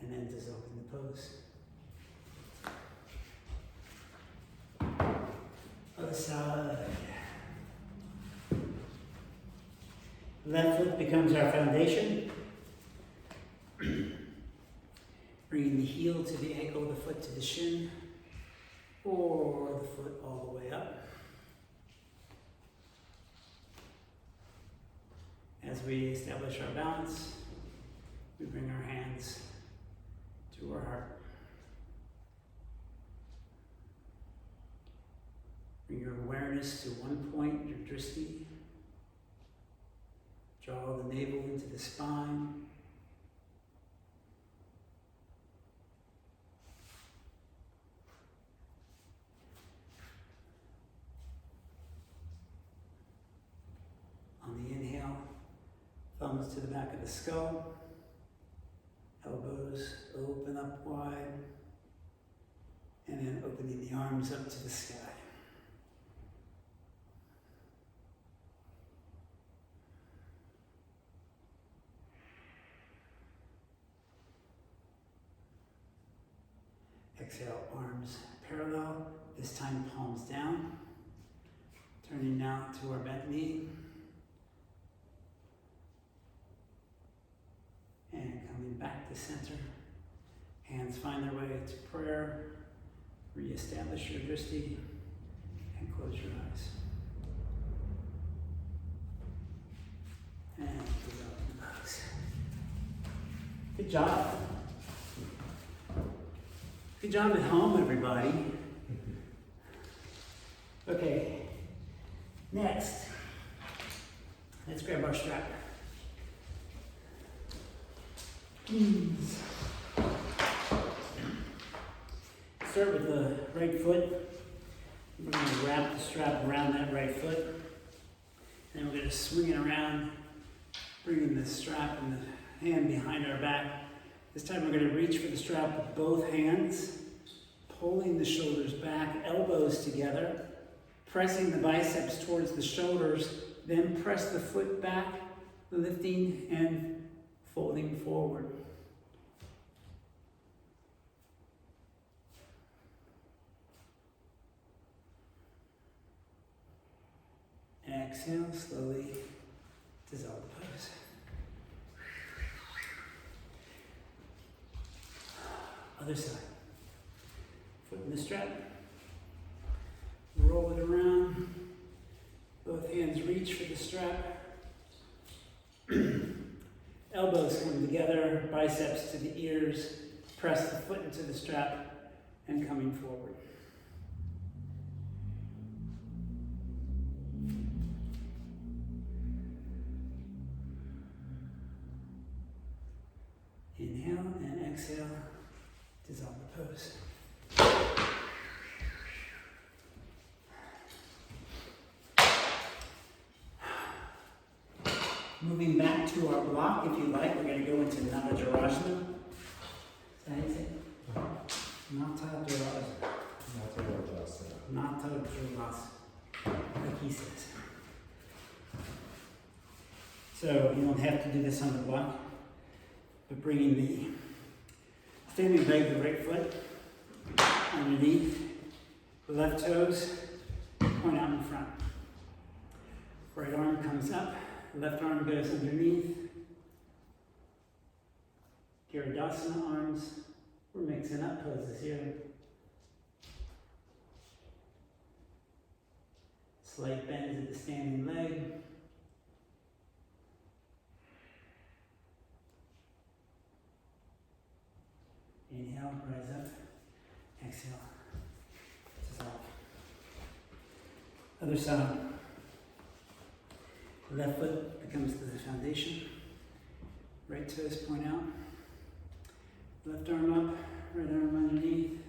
And then dissolve in the pose. Other side. Left foot becomes our foundation. Bringing the heel to the ankle, the foot to the shin, or the foot all the way up. As we establish our balance, we bring our hands to our heart. Bring your awareness to one point, your drishti. Draw the navel into the spine. On the inhale, thumbs to the back of the skull, elbows open up wide, And then opening the arms up to the sky. Exhale, arms parallel, this time palms down. Turning now to our bent knee. And coming back to center. Hands find their way to prayer. Reestablish your drishti and close your eyes. And dissolve the pose. Good job. Good job at home, everybody. Okay, next, let's grab our strap. Start with the right foot. We're going to wrap the strap around that right foot. And then we're going to swing it around, bringing the strap and the hand behind our back. This time we're going to reach for the strap with both hands, pulling the shoulders back, elbows together, pressing the biceps towards the shoulders, then press the foot back, lifting and folding forward. Exhale, slowly dissolve the pose. Other side. Foot in the strap. Roll it around. Both hands reach for the strap. Elbows come together, biceps to the ears. Press the foot into the strap and coming forward. Inhale and exhale, dissolve the pose. Moving back to our block, if you like, we're going to go into Navajarasana. Is that how you say it? Navajarasana. Navajarasana, like he says. So you don't have to do this on the block. But bringing the standing leg, the right foot underneath, the left toes point out in front. Right arm comes up, left arm goes underneath. Giridhasana arms. We're mixing up poses here. Slight bends at the standing leg. Inhale, rise up. Exhale, dissolve. Other side. Left foot becomes the foundation. Right toes point out. Left arm up, right arm underneath.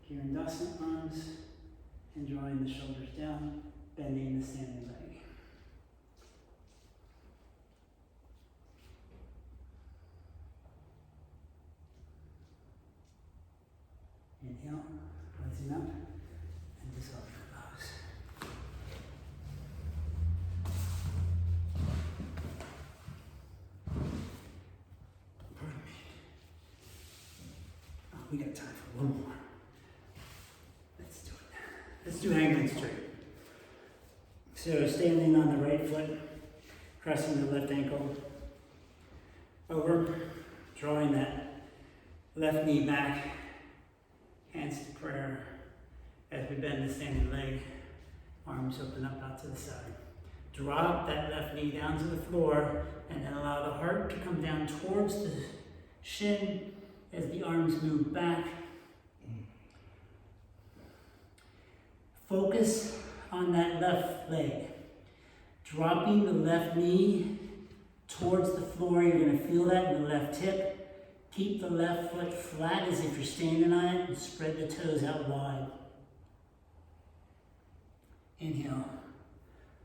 Giridhasana arms. And drawing the shoulders down, bending the standing leg. Inhale, rising up, and dissolve the pose. Pardon me. Oh, we got time for one more. Let's do it. Let's do hangman straight. So standing on the right foot, crossing the left ankle over, drawing that left knee back. Hands to prayer as we bend the standing leg, arms open up out to the side. Drop that left knee down to the floor and then allow the heart to come down towards the shin as the arms move back. Focus on that left leg. Dropping the left knee towards the floor, you're going to feel that in the left hip. Keep the left foot flat as if you're standing on it and spread the toes out wide. Inhale.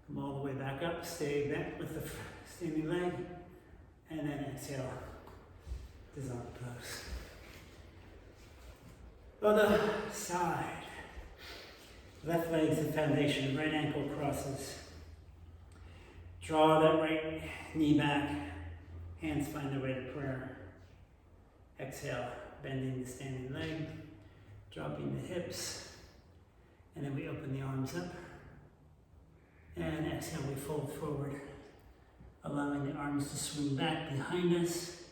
Come all the way back up. Stay bent with the standing leg. And then exhale. Dissolve the pose. Other side. Left leg's the foundation, right ankle crosses. Draw that right knee back. Hands find their way to prayer. Exhale, bending the standing leg, dropping the hips, and then we open the arms up. And exhale, we fold forward, allowing the arms to swing back behind us.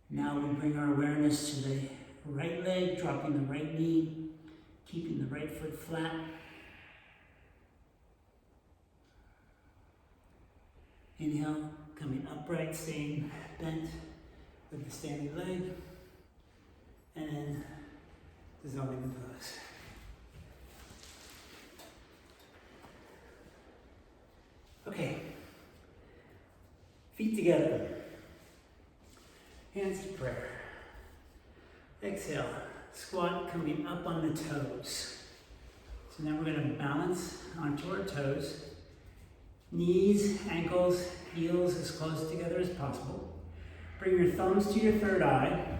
Now we bring our awareness to the right leg, dropping the right knee, keeping the right foot flat. Inhale, coming upright, staying bent with the standing leg, and then dissolving the pose. Okay, feet together, hands to prayer. Exhale, squat coming up on the toes. So now we're going to balance onto our toes. Knees, ankles, heels as close together as possible. Bring your thumbs to your third eye,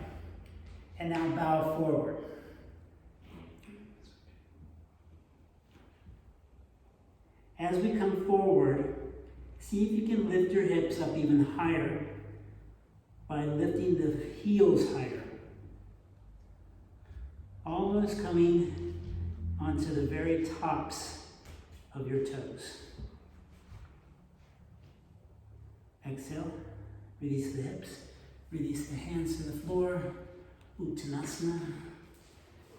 and now bow forward. As we come forward, see if you can lift your hips up even higher by lifting the heels higher. Almost coming onto the very tops of your toes. Exhale, release the hips, release the hands to the floor, Uttanasana,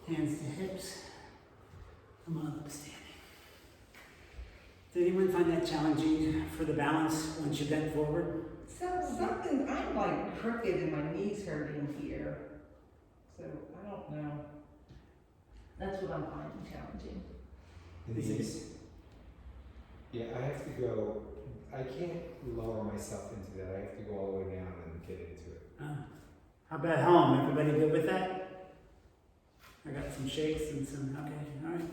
hands to hips, come on up standing. Did anyone find that challenging for the balance once you bend forward? Something, I'm like crooked and my knees hurting here. So I don't know. That's what I'm finding challenging. The knees. Yeah, I have to go. I can't lower myself into that. I have to go all the way down and get into it. How about home? Everybody good with that? I got some shakes and some, okay, all right.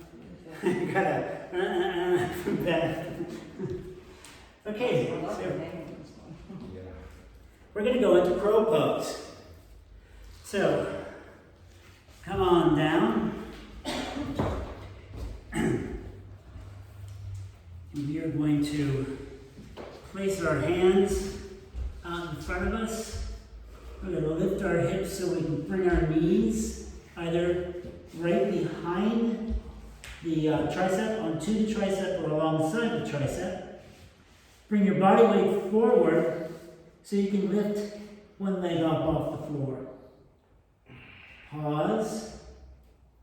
You got a from bed. Okay, I love so the name of this one. Yeah. we're going to go into crow pose. So, come on down. And we are going to place our hands out in front of us. We're going to lift our hips so we can bring our knees either right behind the tricep, onto the tricep, or alongside the tricep. Bring your body weight forward so you can lift one leg up off the floor. Pause,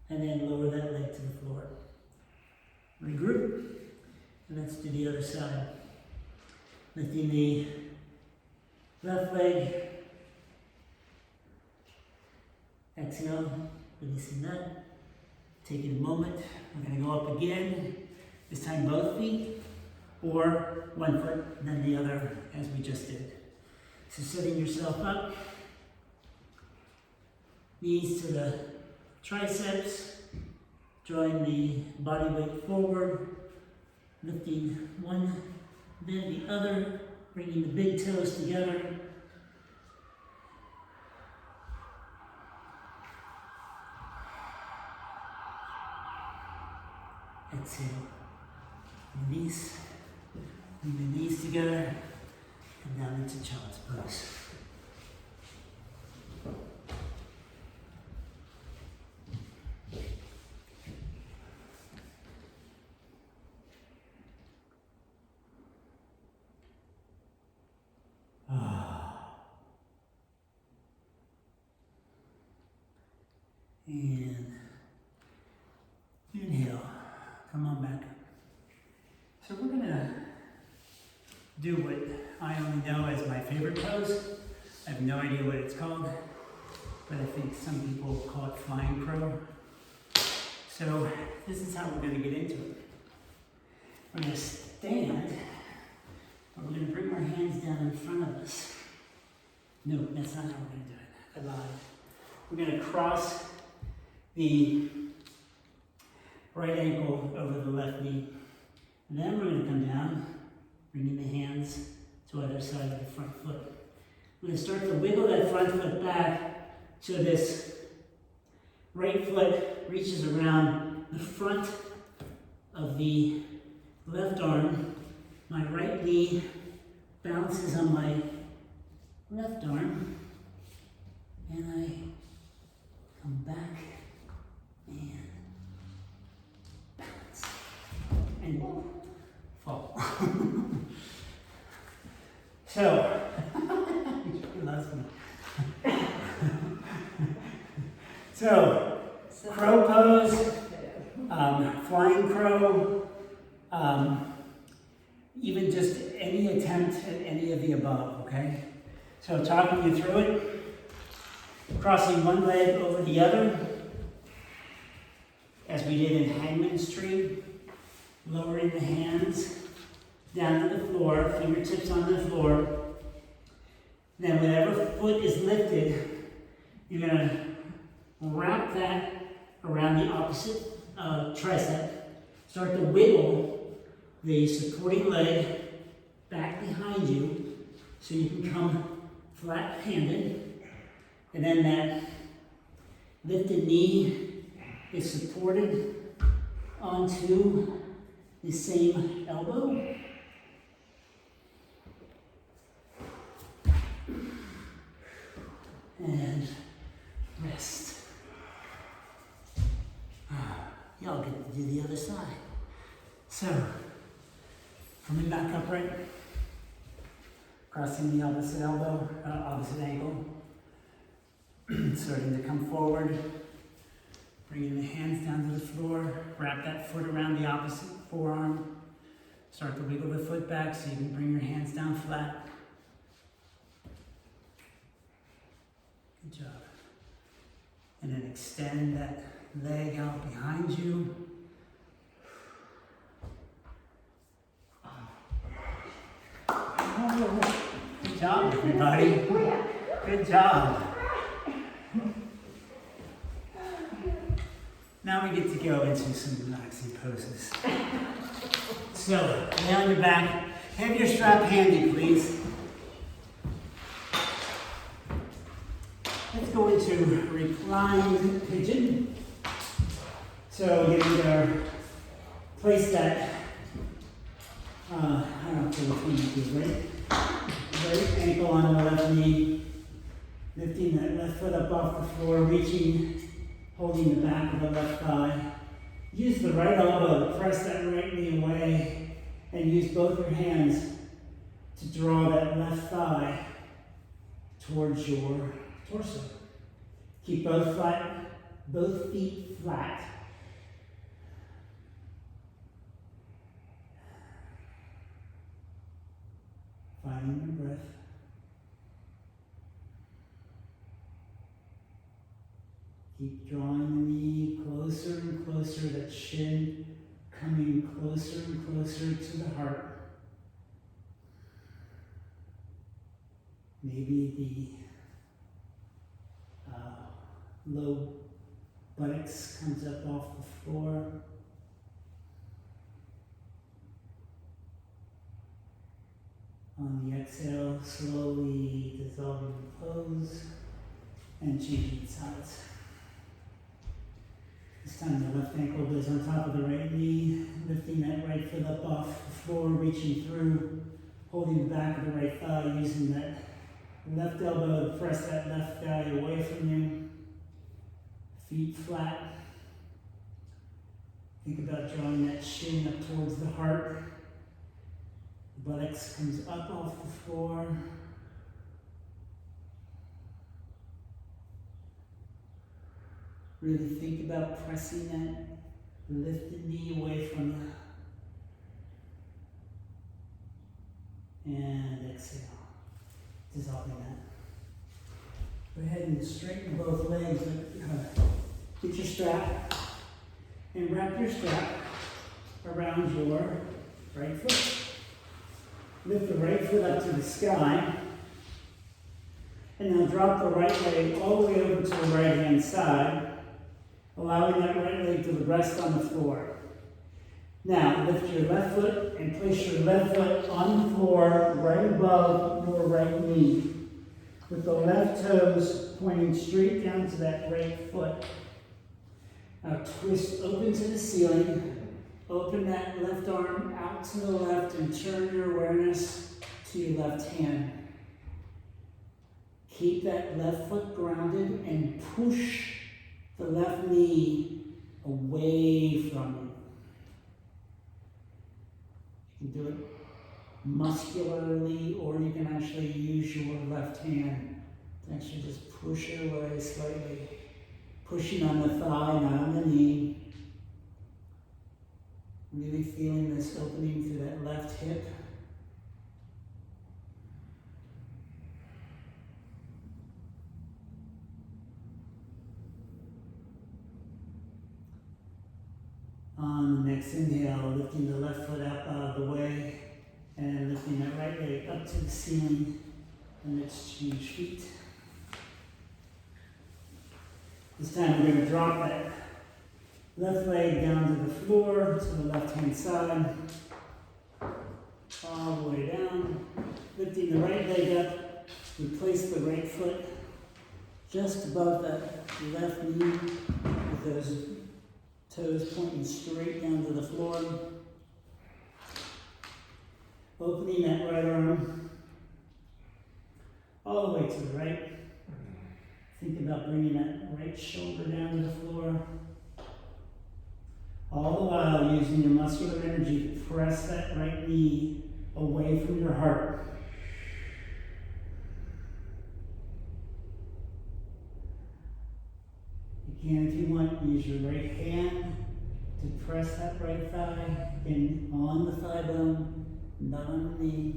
and then lower that leg to the floor. Regroup, and let's do the other side. Lifting the left leg. Exhale, releasing that. Taking a moment. We're going to go up again. This time both feet, or one foot, then the other, as we just did. So setting yourself up. Knees to the triceps. Drawing the body weight forward. Lifting one, then the other. Bringing the big toes together. Exhale. Release. Bring the knees together. Come down into child's pose. And inhale. Come on back up. So we're going to do what I only know as my favorite pose. I have no idea what it's called, but I think some people call it flying crow. So this is how we're going to get into it. We're going to stand, but we're going to bring our hands down in front of us. No, that's not how we're going to do it. I lied. We're going to cross the right ankle over the left knee. And then we're going to come down, bringing the hands to either side of the front foot. We're going to start to wiggle that front foot back so this right foot reaches around the front of the left arm. My right knee bounces on my left arm, and I come back and bounce and fall. So, he loves me. So, crow pose, flying crow, even just any attempt at any of the above, okay? So talking you through it, crossing one leg over the other, as we did in Hangman's Tree, lowering the hands down to the floor, fingertips on the floor. Then whatever foot is lifted, you're gonna wrap that around the opposite tricep, start to wiggle the supporting leg back behind you so you can come flat-handed, and then that lifted knee is supported onto the same elbow. And rest. Y'all get to do the other side. So, coming back upright, crossing the opposite elbow, opposite ankle, starting to come forward, bringing the hands down to the floor, wrap that foot around the opposite forearm, start to wiggle the foot back so you can bring your hands down flat. Good job. And then extend that leg out behind you. Good job, everybody. Good job. Now we get to go into some relaxing poses. So, lay on your back. Have your strap handy, please. Let's go into reclined pigeon. So you're gonna place that, I don't know which one it is, right ankle on the left knee, lifting that left foot up off the floor, reaching, holding the back of the left thigh. Use the right elbow to press that right knee away, and use both your hands to draw that left thigh towards your torso. Keep both feet flat. Finding your breath. Keep drawing the knee closer and closer, that shin coming closer and closer to the heart. Maybe the low buttocks comes up off the floor. On the exhale, slowly dissolving the pose and changing sides. This time the left ankle goes on top of the right knee, lifting that right foot up off the floor, reaching through, holding the back of the right thigh, using that left elbow to press that left thigh away from you. Feet flat. Think about drawing that shin up towards the heart. The buttocks comes up off the floor. Really think about pressing that lifted knee away from you. And exhale. Dissolving that. Go ahead and straighten both legs. Get your strap and wrap your strap around your right foot. Lift the right foot up to the sky. And now drop the right leg all the way over to the right hand side, allowing that right leg to rest on the floor. Now lift your left foot and place your left foot on the floor right above your right knee, with the left toes pointing straight down to that right foot. Now twist open to the ceiling. Open that left arm out to the left and turn your awareness to your left hand. Keep that left foot grounded and push the left knee away from you. You can do it muscularly, or you can actually use your left hand to actually just push it away slightly. Pushing on the thigh, not on the knee. Really feeling this opening through that left hip. On the next inhale, lifting the left foot up out of the way and lifting that right leg up to the ceiling. And let's change feet. This time we're going to drop that left leg down to the floor, to the left-hand side. All the way down. Lifting the right leg up. Replace the right foot just above that left knee with those toes pointing straight down to the floor. Opening that right arm all the way to the right. Think about bringing that right shoulder down to the floor. All the while using your muscular energy to press that right knee away from your heart. You can, if you want, use your right hand to press that right thigh in on the thigh bone, not on the knee.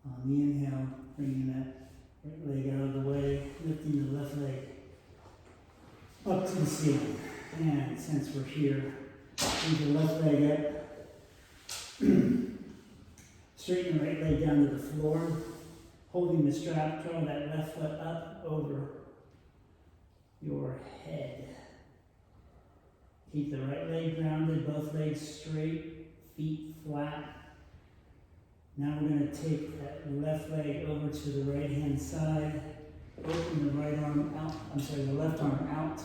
On the inhale, bringing that right leg out of the way, lifting the left leg up to the ceiling. And since we're here, bring the left leg up. Straighten the right leg down to the floor. Holding the strap, draw that left foot up over your head. Keep the right leg grounded, both legs straight, feet flat. Now we're going to take that left leg over to the right hand side. Open the right arm out, the left arm out.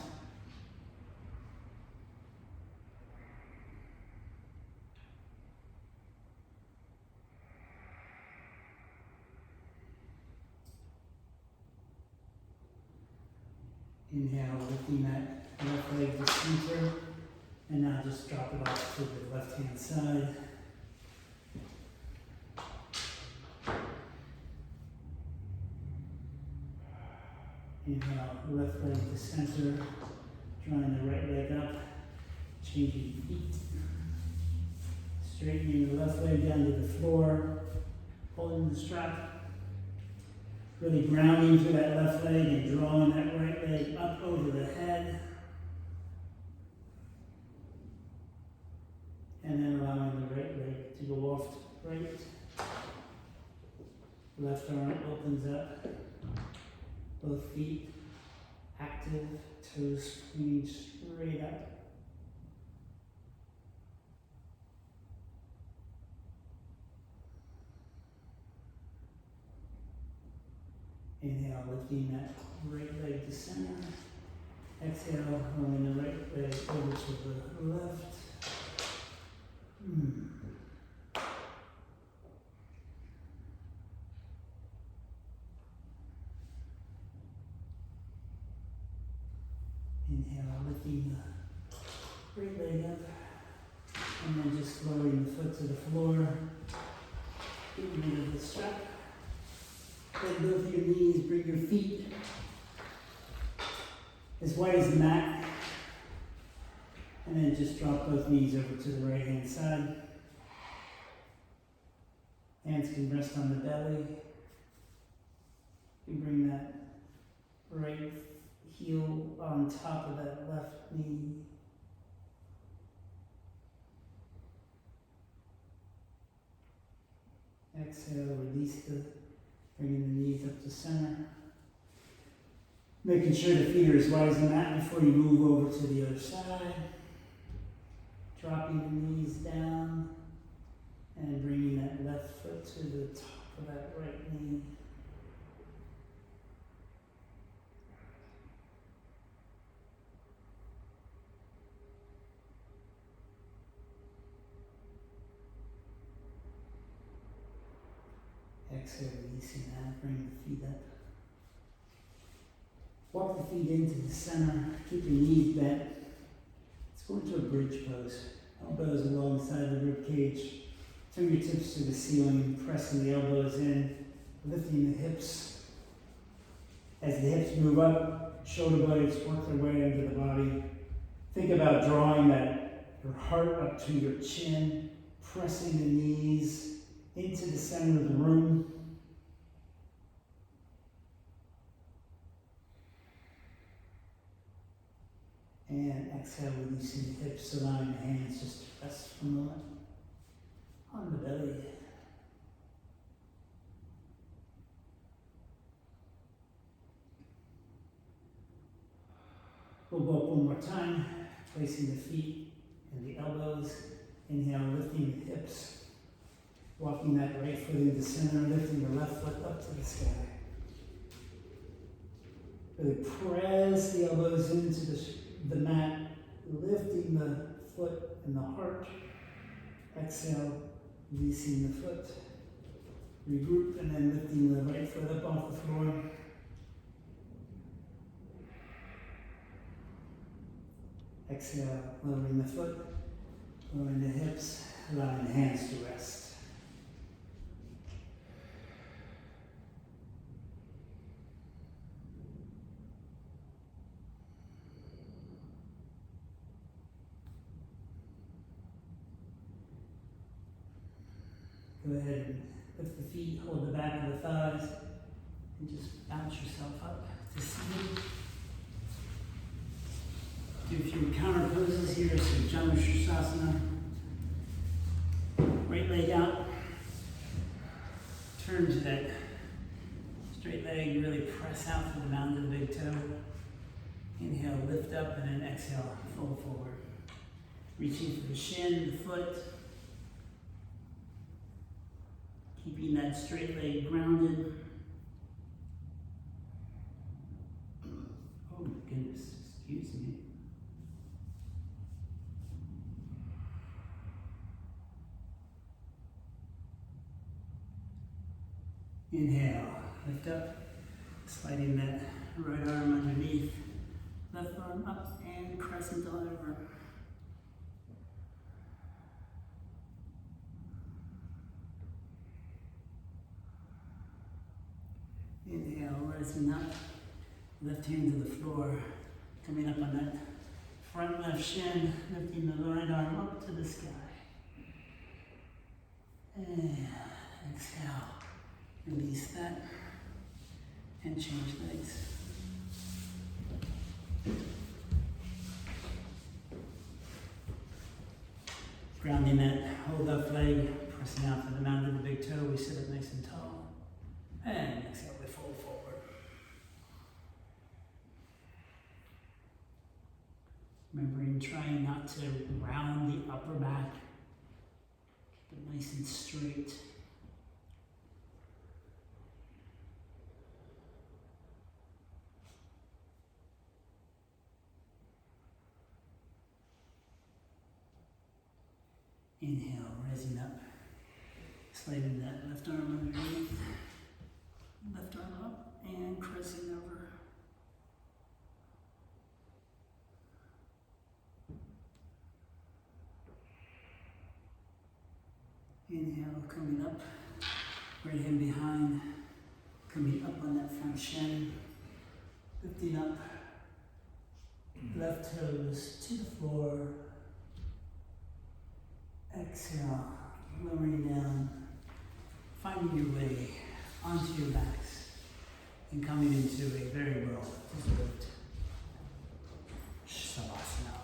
Inhale, lifting that left leg to center. And now just drop it off to the left hand side. Inhale, left leg to center, drawing the right leg up, changing feet. Straightening the left leg down to the floor, holding the strap. Really grounding through that left leg and drawing that right leg up over the head. And then allowing the right leg to go off to right. Left arm opens up. Both feet active, toes pointing straight up. Inhale, lifting that right leg to center. Exhale, rolling the right leg over to the left. Inhale, lifting the right leg up, and then just lowering the foot to the floor. Getting rid of the strap. Bend both your knees, bring your feet as wide as the mat. And then just drop both knees over to the right hand side. Hands can rest on the belly. You bring that right heel on top of that left knee. Exhale, release bringing the knees up to center. Making sure the feet are as wide as the mat before you move over to the other side. Dropping the knees down and bringing that left foot to the top of that right knee. Exhale, releasing that, bring the feet up. Walk the feet into the center, keep your knees bent. Let's go into a bridge pose. Elbows alongside the rib cage. Fingertips to the ceiling, pressing the elbows in, lifting the hips. As the hips move up, shoulder blades work their way into the body. Think about drawing your heart up to your chin, pressing the knees into the center of the room. And exhale, releasing the hips, allowing the hands just to rest for a moment on the belly. We'll go up one more time, placing the feet and the elbows. Inhale, lifting the hips. Walking that right foot into center, lifting the left foot up to the sky. Really press the elbows into the mat, lifting the foot and the heart. Exhale, releasing the foot. Regroup and then lifting the right foot up off the floor. Exhale, lowering the foot, lowering the hips, allowing the hands to rest. Go ahead and lift the feet, hold the back of the thighs, and just bounce yourself up to seated. Do a few counter poses here, so Janushirasana. Right leg out. Turn to that straight leg, really press out through the mound of the big toe. Inhale, lift up, and then exhale, fold forward. Reaching for the shin, the foot. Keeping that straight leg grounded. Oh my goodness, excuse me. Inhale, lift up, sliding that right arm underneath, left arm up and crescent on over. Inhale, rising up, left hand to the floor, coming up on that front left shin, lifting the right arm up to the sky. And exhale, release that, and change legs. Grounding that whole left leg, pressing out to the mound of the big toe, we sit up nice and tall. And exhale, we fold forward. Remembering trying not to round the upper back. Keep it nice and straight. Inhale, rising up, sliding that left arm underneath, left arm up, and crossing over. Inhale, coming up, right hand behind, coming up on that front shin, lifting up, left toes to the floor. Exhale, lowering down, finding your way onto your backs, and coming into a very well deserved Savasana.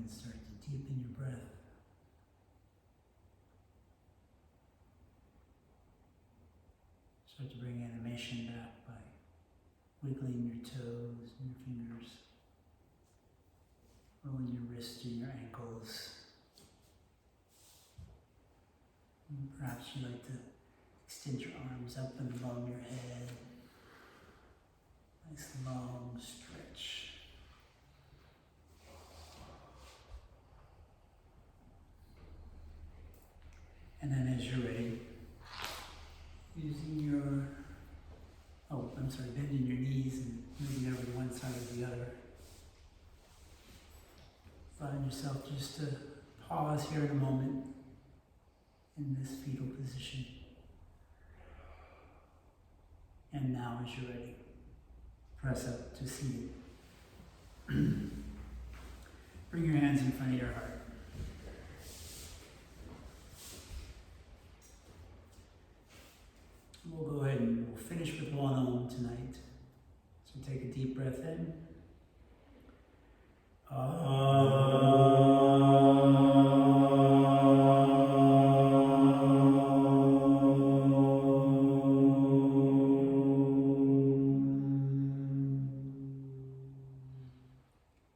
and start to deepen your breath. Start to bring animation back by wiggling your toes and your fingers, rolling your wrists and your ankles. And perhaps you like to extend your arms up and above your head. Nice long stretch. And then as you're ready, using your, bending your knees and moving over to one side or the other. Find yourself just to pause here in a moment in this fetal position. And now as you're ready, press up to seated. Bring your hands in front of your heart. We'll go ahead and we'll finish with one Om tonight. So take a deep breath in.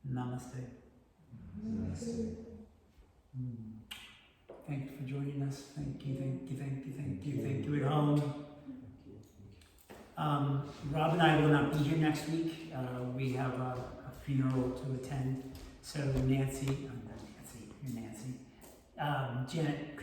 Namaste. Namaste. Thank you for joining us. Thank you, thank you, thank you, thank you, thank you at home. Rob and I will not be here next week. We have a funeral to attend. So Nancy, not Nancy, you're Nancy. Janet,